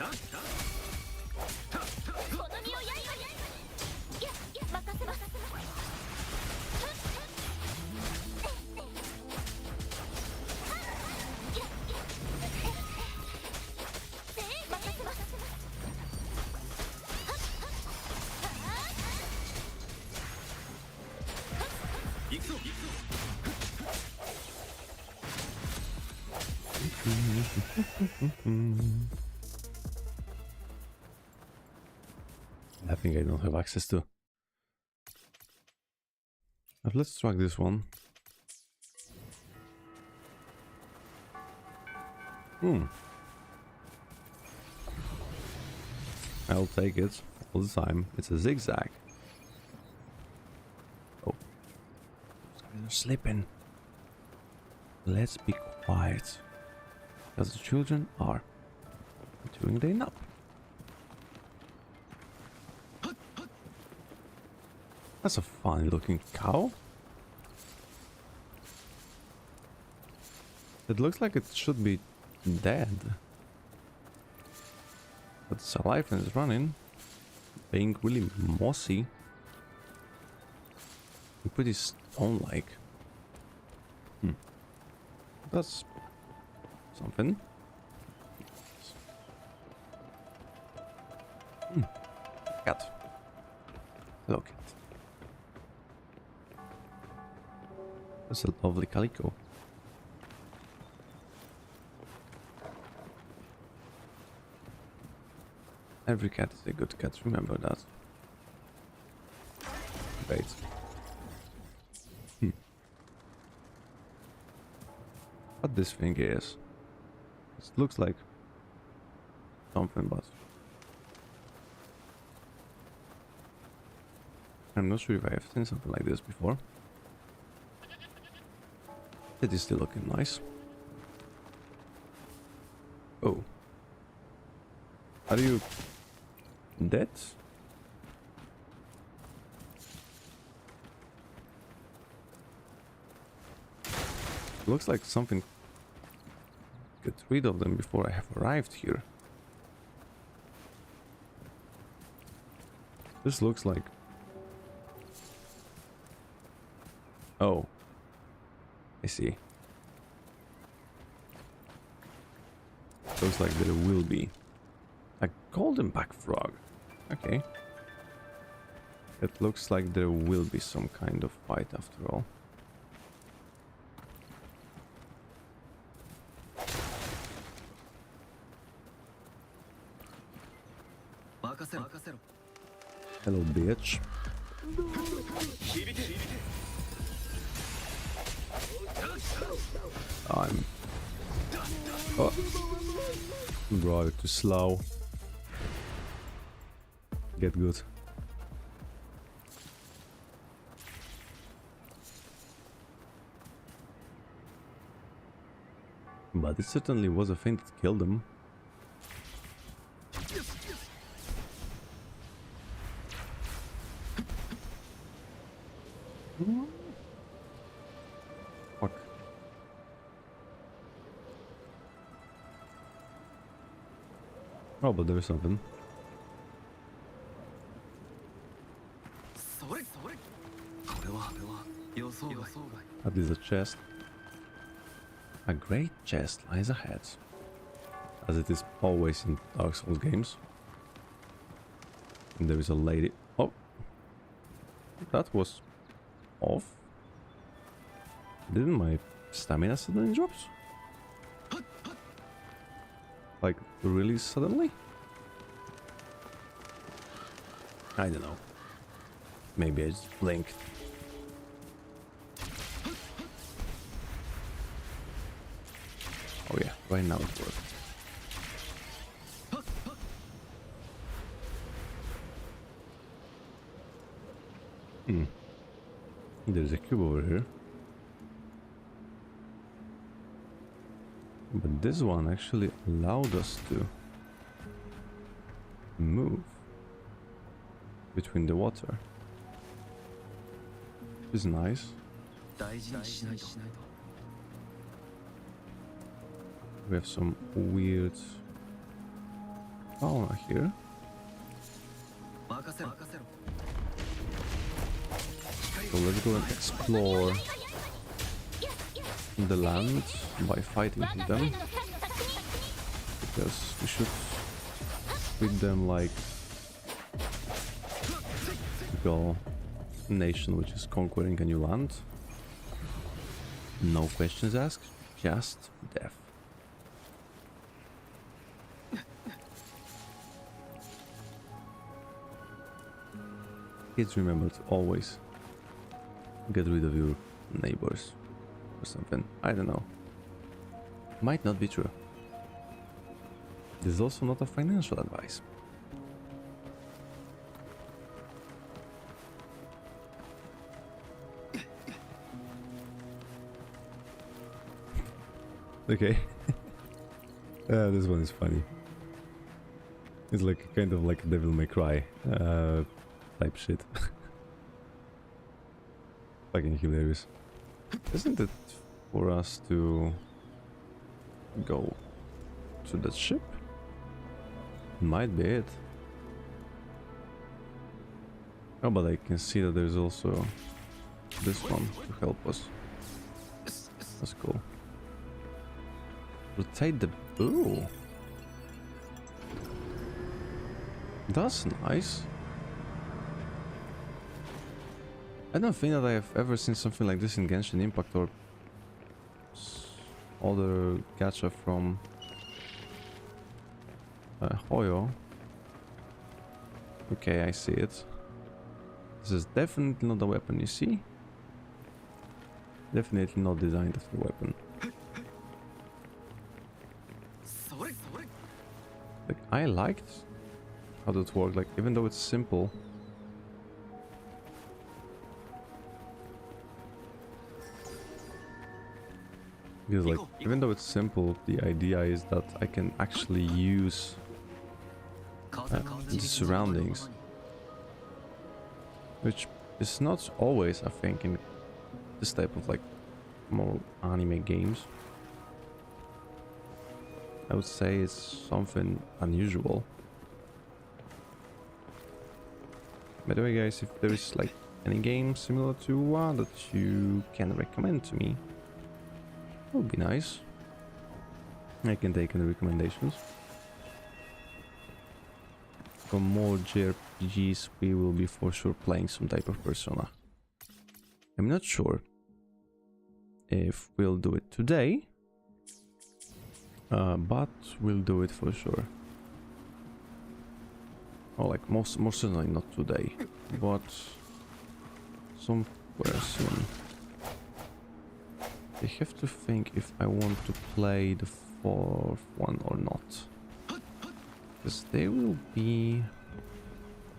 I think I don't have access to. But let's track this one. I'll take it all the time. It's a zigzag. Oh. They're sleeping. Let's be quiet. Because the children are doing their nap. That's a funny looking cow. It looks like it should be dead. But it's alive and it's running. Being really mossy. And pretty stone-like. That's something. Cat. Hello, cat. That's a lovely calico. Every cat is a good cat, remember that. Wait. What this thing is? It looks like something, but I'm not sure if I have seen something like this before. It is still looking nice. Oh. Are you dead? Looks like something get rid of them before I have arrived here. This looks like... Oh. I see. Looks like there will be a golden back frog. Okay. It looks like there will be some kind of fight after all. Hello, bitch. I'm... Oh. Bro, you're too slow. Get good. But it certainly was a thing that killed him. Fuck. Oh, but there is something. That is a chest. A great chest lies ahead, as it is always in Dark Souls games. And there is a lady. Oh, that was off. Didn't my stamina suddenly drops? Like really suddenly? I don't know. Maybe I just blinked. Oh yeah, right now it worked. Hmm. There's a cube over here. But this one actually allowed us to move between the water. Which is nice. We have some weird fauna here. So let's go and explore the land by fighting with them, because we should treat them like a nation which is conquering a new land. No questions asked, just death. Kids, remember to always get rid of your neighbors or something. I don't know. Might not be true. This is also not a financial advice. Okay. This one is funny. It's like kind of like Devil May Cry type shit. Fucking hilarious. Isn't it for us to go to that ship? Might be it. Oh, but I can see that there's also this one to help us. That's cool. Rotate the... Ooh! That's nice. I don't think that I have ever seen something like this in Genshin Impact or other gacha from Hoyo. Okay, I see it. This is definitely not a weapon, you see? Definitely not designed as a weapon. Like, I liked how that worked, like, even though it's simple. Because, like, even though it's simple, the idea is that I can actually use the surroundings. Which is not always, I think, in this type of, like, more anime games. I would say it's something unusual. By the way, guys, if there is, like, any game similar to Wuwa that you can recommend to me, that would be nice. I can take any recommendations. For more JRPGs, we will be for sure playing some type of Persona. I'm not sure if we'll do it today, but we'll do it for sure. Oh, like more certainly not today, but somewhere soon. I have to think if I want to play the fourth one or not. Because there will be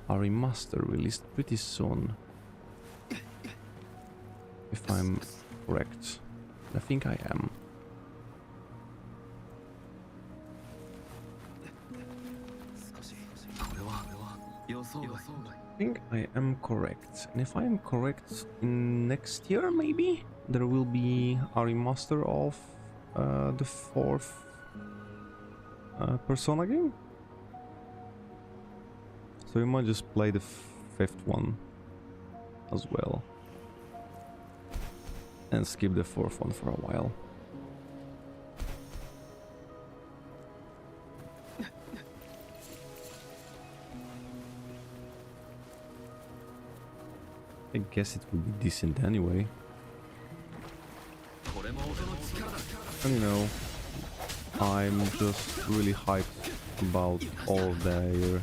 a remaster released pretty soon. If I'm correct. I think I am. I think I am correct. And if I am correct, next year maybe there will be a remaster of the fourth Persona game. So we might just play the fifth one as well. And skip the fourth one for a while. I guess it will be decent anyway. And you know, I'm just really hyped about all of their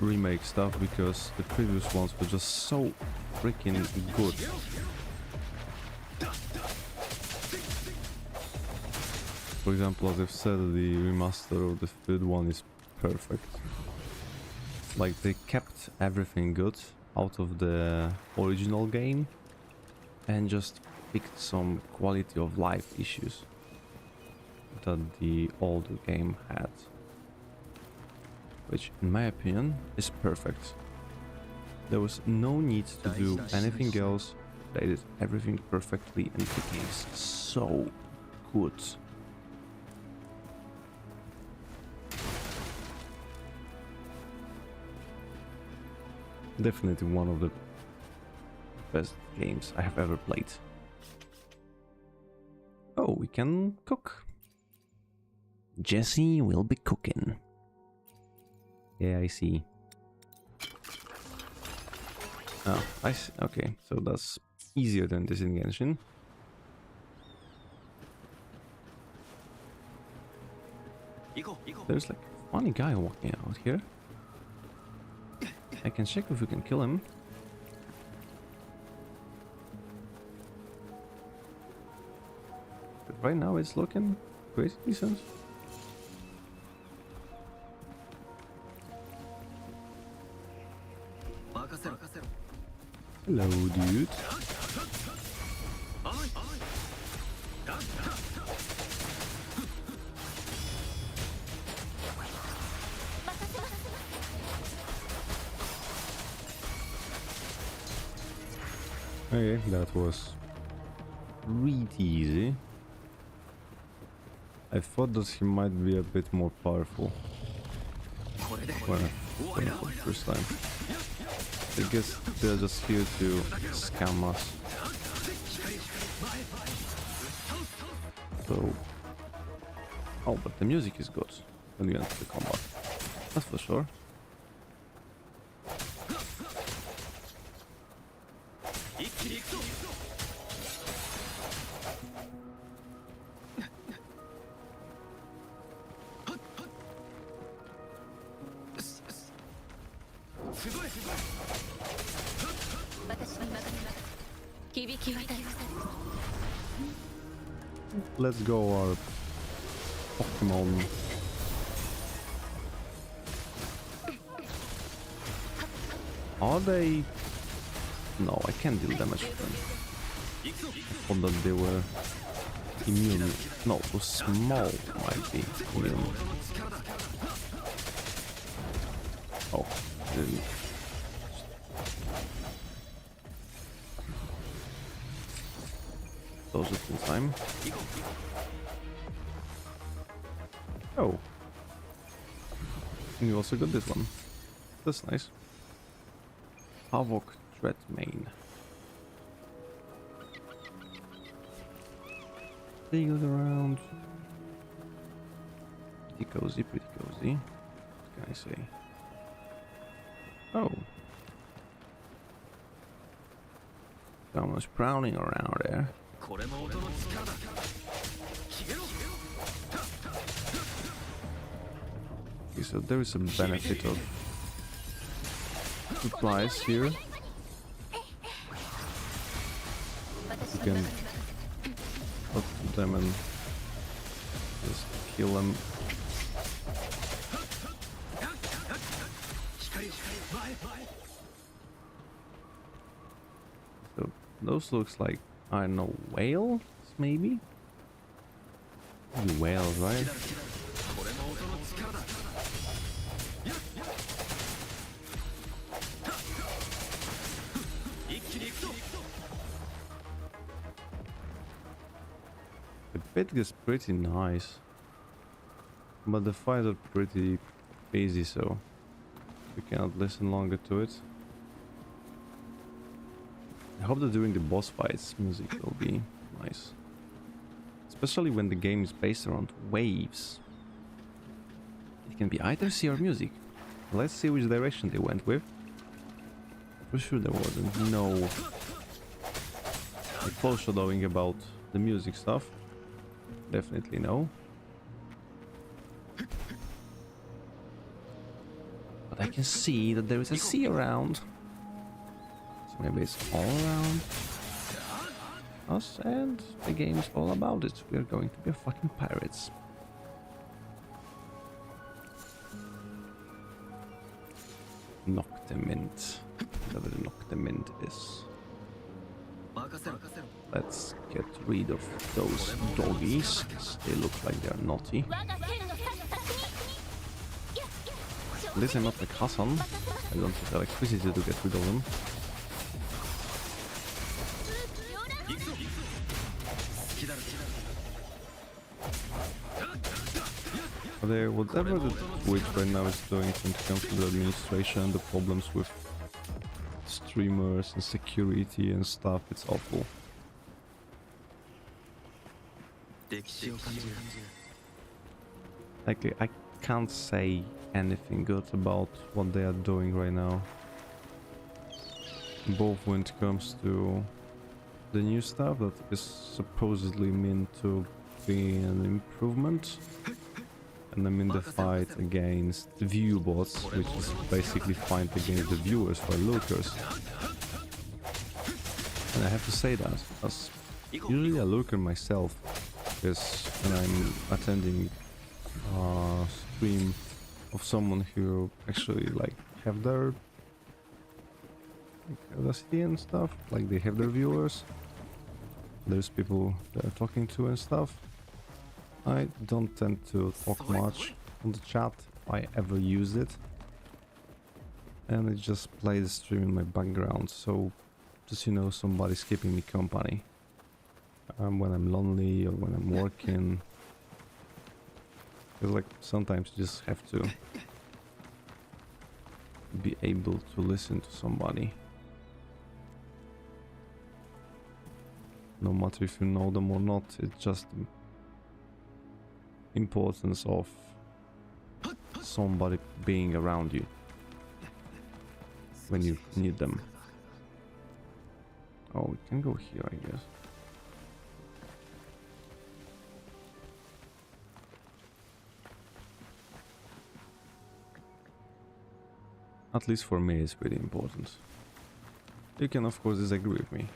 remake stuff, because the previous ones were just so freaking good. For example, as I've said, the remaster of the third one is perfect. Like, they kept everything good out of the original game and just picked some quality of life issues that the older game had, which in my opinion is perfect. There was no need to do anything else. They did everything perfectly and the game's so good. Definitely one of the best games I have ever played. Oh, we can cook. Jesse will be cooking. Yeah, I see. Oh, I see. Okay, so that's easier than disengaging. There's like a funny guy walking out here. I can check if we can kill him. But right now it's looking pretty decent. Hello, dude. Okay, that was really easy. I thought that he might be a bit more powerful when I played it for the first time. I guess they're just here to scam us. So... Oh, but the music is good when you enter the combat. That's for sure. Let's go our Pokemon. Are they? No, I can't deal damage to them. I thought that they were immune. No, the small might be immune. Oh, didn't. Those it in time. Oh. And you also got this one. That's nice. Havoc Dreadmane. Pretty good around. Pretty cozy, pretty cozy. What can I say? Oh. Someone's prowling around there. Okay, so there is a benefit of supplies here. You can put them and just kill them. So those looks like, I don't know, whales maybe? Maybe whales, right? The pit is pretty nice, but the fights are pretty easy, so we cannot listen longer to it. I hope that during the boss fights music will be nice, especially when the game is based around waves. It can be either sea or music. Let's see which direction they went with. For sure there wasn't no foreshadowing about the music stuff. Definitely no. But I can see that there is a sea around. So maybe it's all around us, and the game is all about it. We are going to be fucking pirates. Noctemint. Whatever the Noctemint is. Let's get rid of those doggies, 'cause they look like they're naughty. At least I'm not like Hassan. I don't have electricity to get rid of them. Whatever the Twitch right now is doing when it comes to the administration, the problems with streamers and security and stuff, it's awful. Like, I can't say anything good about what they are doing right now. Both when it comes to the new stuff that is supposedly meant to be an improvement, and I mean the fight against the view bots, which is basically fight against the viewers or lurkers. And I have to say that, as usually a lurker myself, because when I'm attending a stream of someone who actually like have their audacity and stuff, like they have their viewers, there's people they're talking to and stuff. I don't tend to talk much on the chat if I ever use it, and I just play the stream in my background, so just, you know, somebody's keeping me company when I'm lonely or when I'm working. Because like sometimes you just have to be able to listen to somebody, no matter if you know them or not. It's just the importance of somebody being around you when you need them. Oh, we can go here, I guess. At least for me, it's pretty important. You can, of course, disagree with me.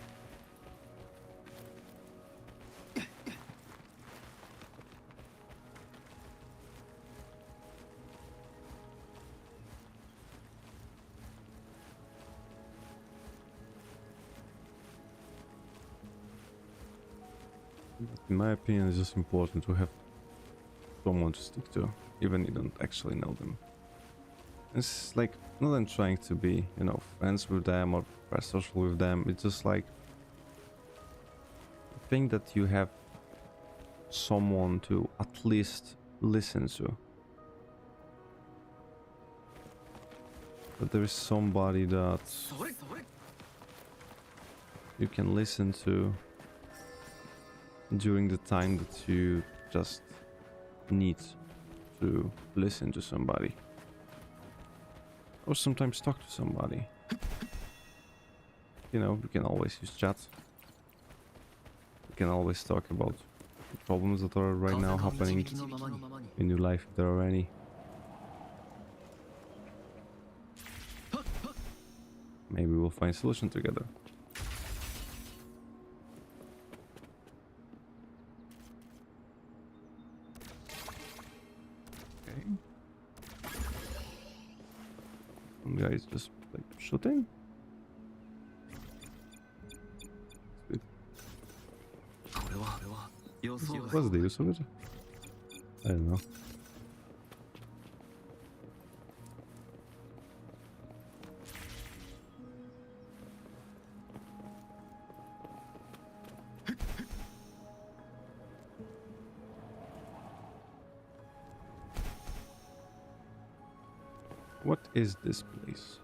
In my opinion, it's just important to have someone to stick to, even if you don't actually know them. It's like, not I'm trying to be, you know, friends with them or social with them. It's just like, I think that you have someone to at least listen to. That there is somebody that you can listen to during the time that you just need to listen to somebody. Or sometimes talk to somebody. You know, you can always use chat. You can always talk about the problems that are right now happening in your life, if there are any. Maybe we'll find a solution together. Okay. Some guys just like shooting. What's the use of it? I don't know. What is this place?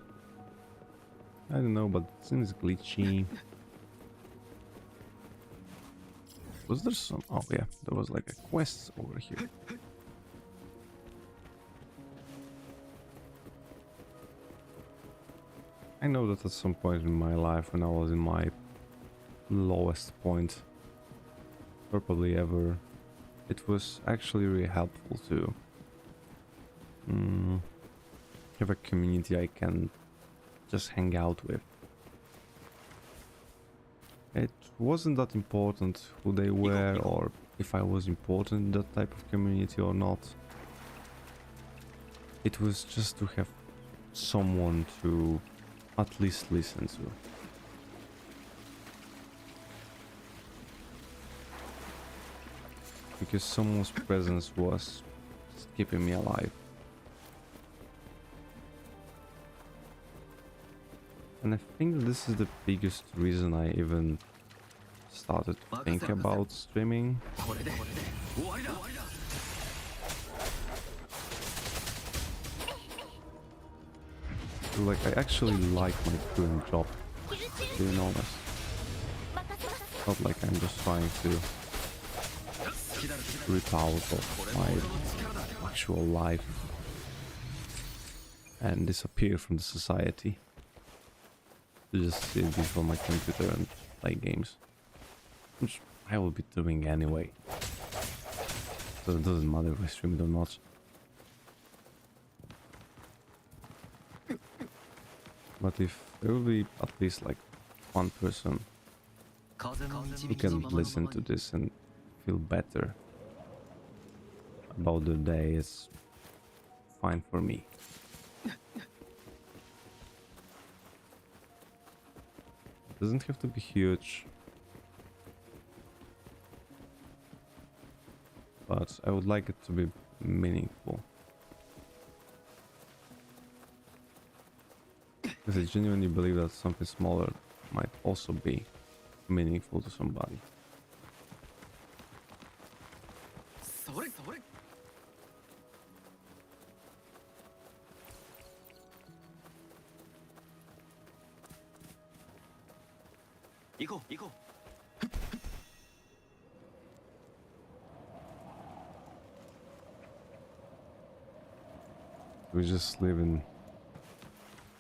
I don't know, but it seems glitchy. Was there some... Oh yeah, there was like a quest over here. I know that at some point in my life, when I was in my lowest point, probably ever, it was actually really helpful to have a community I can just hang out with. It wasn't that important who they were or if I was important in that type of community or not. It was just to have someone to at least listen to. Because someone's presence was keeping me alive. And I think this is the biggest reason I even started to think about streaming. Like, I actually like my current job, being honest. Not like I'm just trying to rip out of my actual life and disappear from the society. To just sit before my computer and play games. Which I will be doing anyway. So it doesn't matter if I stream it or not. But if there will be at least like one person who can listen to this and feel better about the day, is fine for me. It doesn't have to be huge, but I would like it to be meaningful. Because I genuinely believe that something smaller might also be meaningful to somebody. We just live in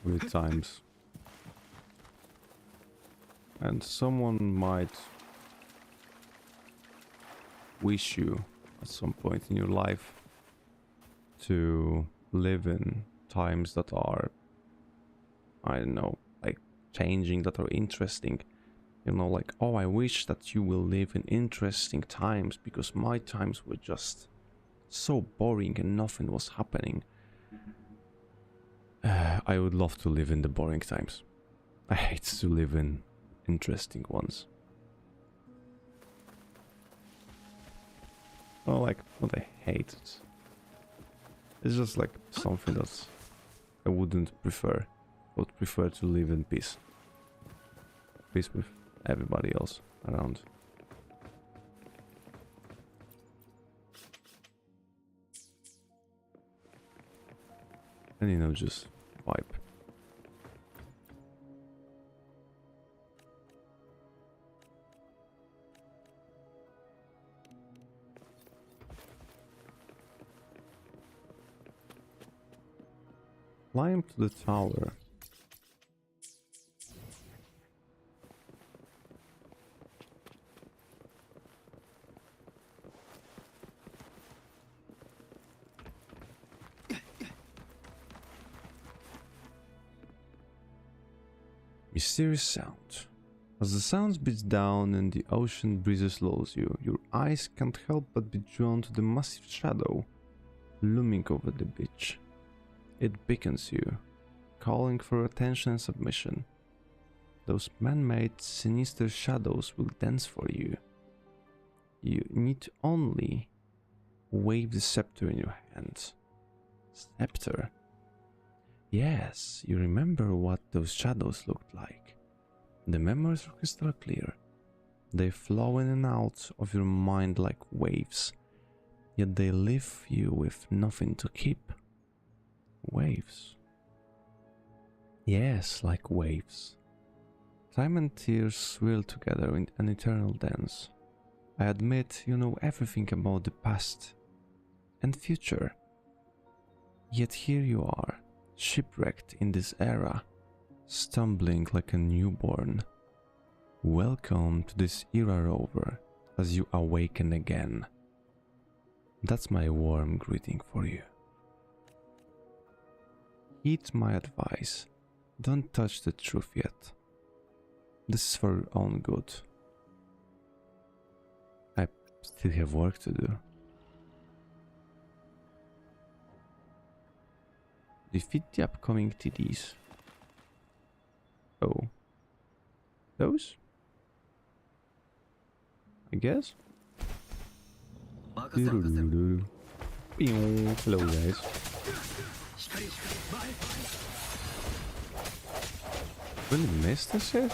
weird times. And someone might wish you at some point in your life to live in times that are, I don't know, like changing, that are interesting. You know, like, oh, I wish that you will live in interesting times because my times were just so boring and nothing was happening. I would love to live in the boring times. I hate to live in interesting ones. Well, like, not I hate it. It's just like something that I wouldn't prefer. I would prefer to live in peace. Peace with everybody else around. And, you know, just vibe. Climb to the tower. Mysterious sound. As the sound beats down and the ocean breezes lulls you, your eyes can't help but be drawn to the massive shadow looming over the beach. It beckons you, calling for attention and submission. Those man-made sinister shadows will dance for you. You need only wave the scepter in your hands. Scepter? Yes, you remember what those shadows looked like. The memories are crystal clear. They flow in and out of your mind like waves, yet they leave you with nothing to keep. Waves. Yes, like waves. Time and tears swirl together in an eternal dance. I admit you know everything about the past and future. Yet here you are, shipwrecked in this era, stumbling like a newborn. Welcome to this era, rover, as you awaken again. That's my warm greeting for you. Heed my advice. Don't touch the truth yet. This is for your own good. I still have work to do. Defeat the upcoming TDs. Oh. Those? I guess? Doo-doo-doo-doo. Pew. Hello guys. Really missed this shit?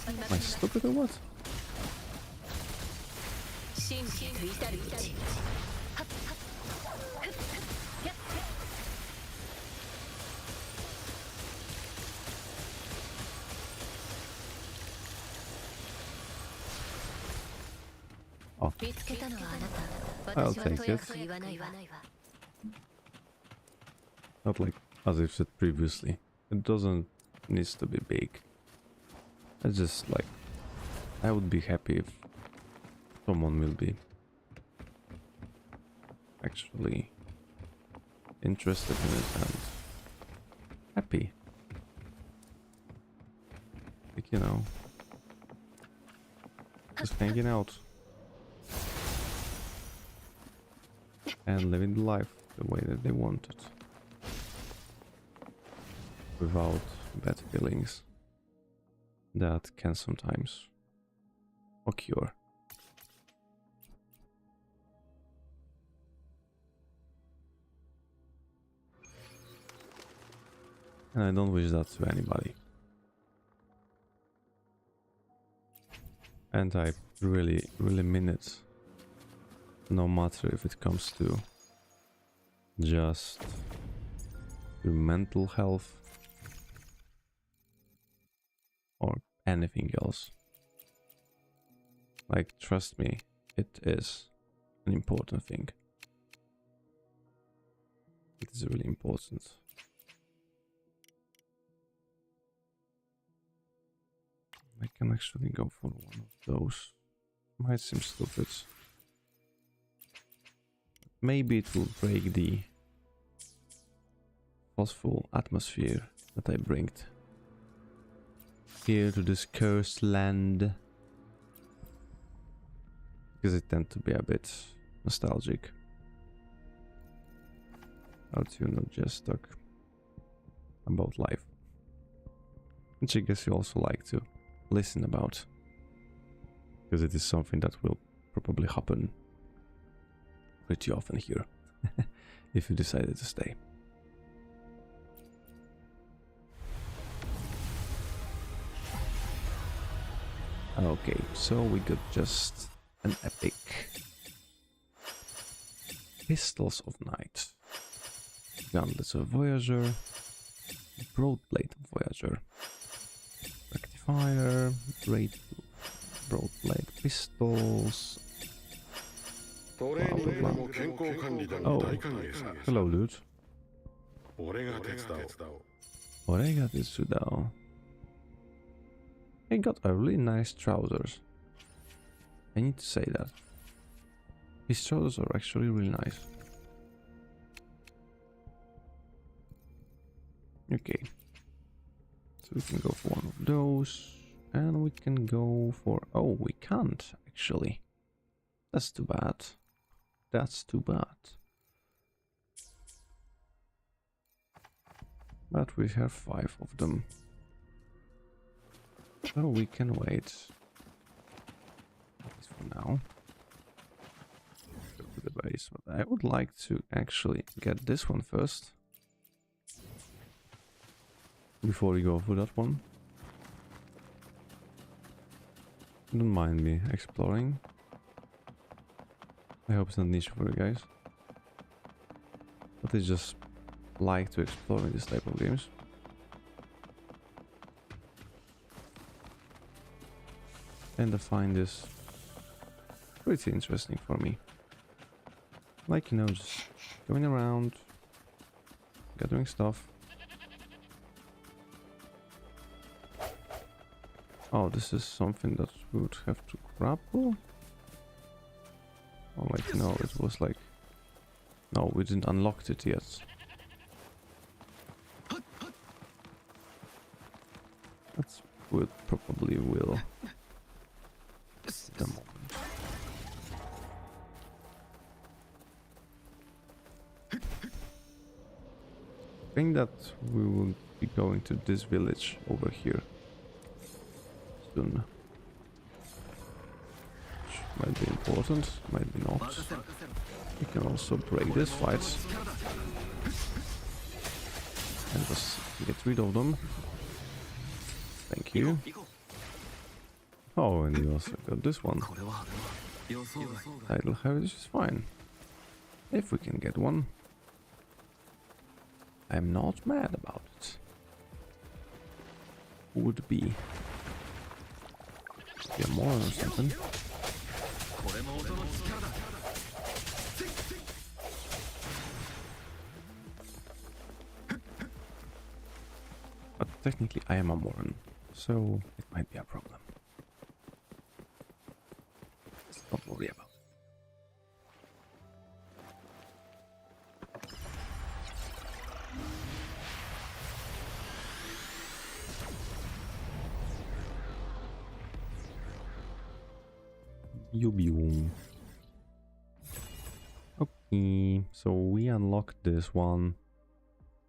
Am I stupid or what? Oh. I'll take it. Not like as I've said previously. It doesn't need to be big. It's just like I would be happy if someone will be actually interested in it and happy. Like, you know, just hanging out and living the life the way that they want it without bad feelings that can sometimes occur. And I don't wish that to anybody. And I really mean it. No matter if it comes to just your mental health or anything else. Like, trust me, it is an important thing. It is really important. I can actually go for one of those. Might seem stupid. Maybe it will break the forceful atmosphere that I bring here to this cursed land. Because I tend to be a bit nostalgic. Out, you know, just talk about life. Which I guess you also like to listen about. Because it is something that will probably happen pretty often here. If you decided to stay. Okay, so we got just an epic Pistols of Night, Gauntlets of Voyager, Broadblade of Voyager, Rectifier, Great Broadblade Pistols. Blah, blah, blah. Oh, hello, dude. Orega Tetsudao. He got a really nice trousers. I need to say that. His trousers are actually really nice. Okay. So we can go for one of those. And we can go for... Oh, we can't, actually. That's too bad. That's too bad. But we have 5 of them. So we can wait. At least for now. Go to the base. But I would like to actually get this one first. Before we go for that one. Don't mind me exploring. I hope it's not niche for you guys. But I just like to explore in this type of games. And I find this pretty interesting for me. Like, you know, just going around, gathering stuff. Oh, this is something that we would have to grapple? Oh wait, no, it was like... No, we didn't unlock it yet. That's what probably will... The moment. think that we will be going to this village over here soon. Which might be important, might be not. We can also break this fight and just get rid of them. Thank you. Oh, and you also got this one. Tidal Heritage is fine. If we can get one. I'm not mad about it. Would be. Yeah, more or something. But technically I am a Moran, so it might be a problem. Let's not worry about it. Yubium. Okay, so we unlocked this one.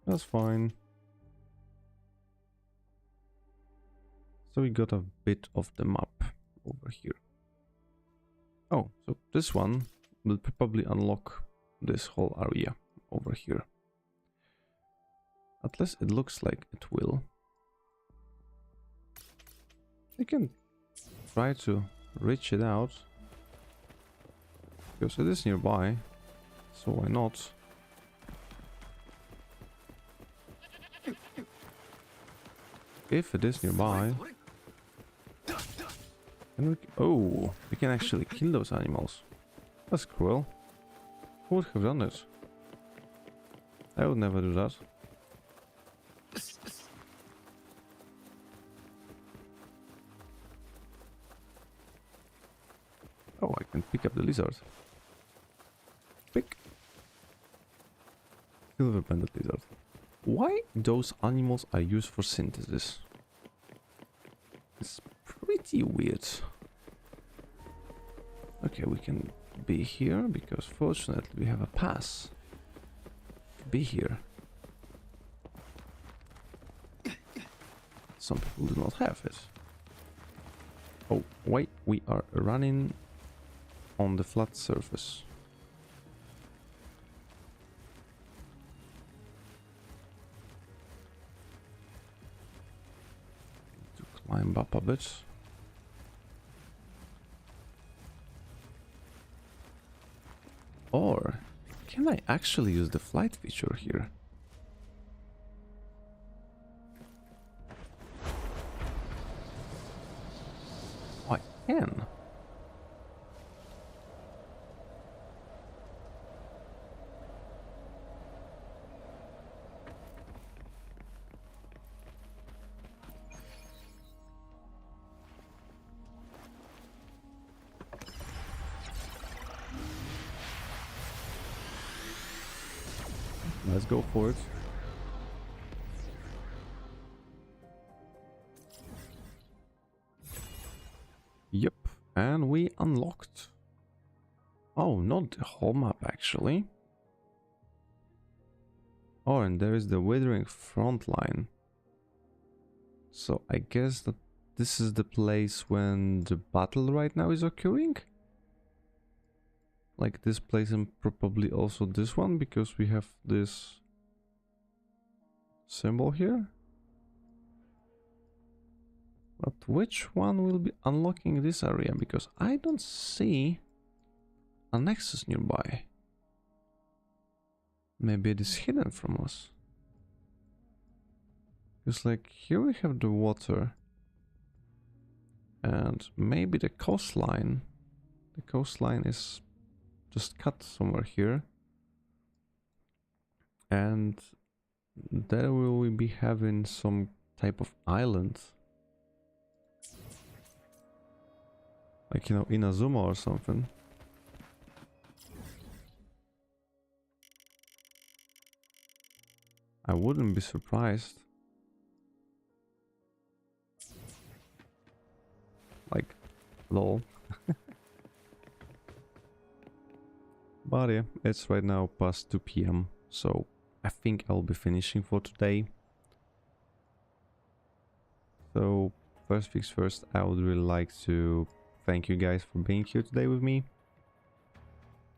That's fine. So we got a bit of the map over here. Oh, so this one will probably unlock this whole area over here. At least it looks like it will. We can try to reach it out. Because it is nearby. So why not? If it is nearby... Can we, oh, we can actually kill those animals. That's cruel. Who would have done it? I would never do that. Oh, I can pick up the lizard. Pick. Silver banded lizard. Why those animals are used for synthesis? It's pretty weird. Okay, we can be here because fortunately we have a pass to be here. Some people do not have it. Oh, wait, we are running on the flat surface. To climb up a bit. Or can I actually use the flight feature here? I can. Let's go for it. Yep, and we unlocked. Oh, not the whole map actually. Oh, and there is the Wuthering front line. So I guess that this is the place when the battle right now is occurring? Like this place and probably also this one, because we have this symbol here. But which one will be unlocking this area? Because I don't see a nexus nearby. Maybe it is hidden from us. Because like here we have the water. And maybe the coastline. The coastline is just cut somewhere here. And there will we be having some type of island. Like, you know, Inazuma or something. I wouldn't be surprised. Like, lol. But yeah, it's right now past 2 PM, so I think I'll be finishing for today. So first things first, I would really like to thank you guys for being here today with me,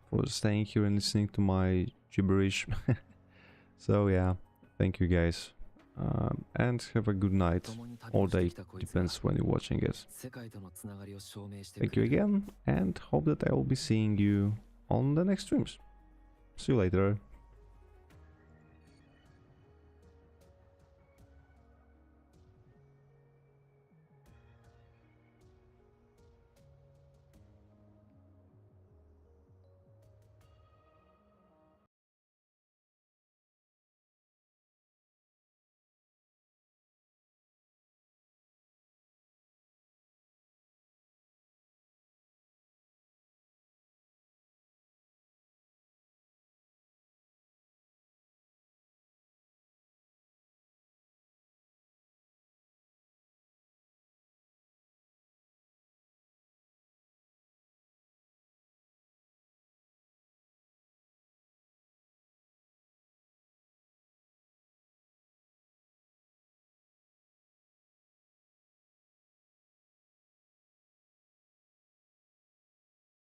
for staying here and listening to my gibberish. So yeah, thank you guys, and have a good night or day, depends when you're watching it. Thank you again, and hope that I will be seeing you on the next streams. See you later.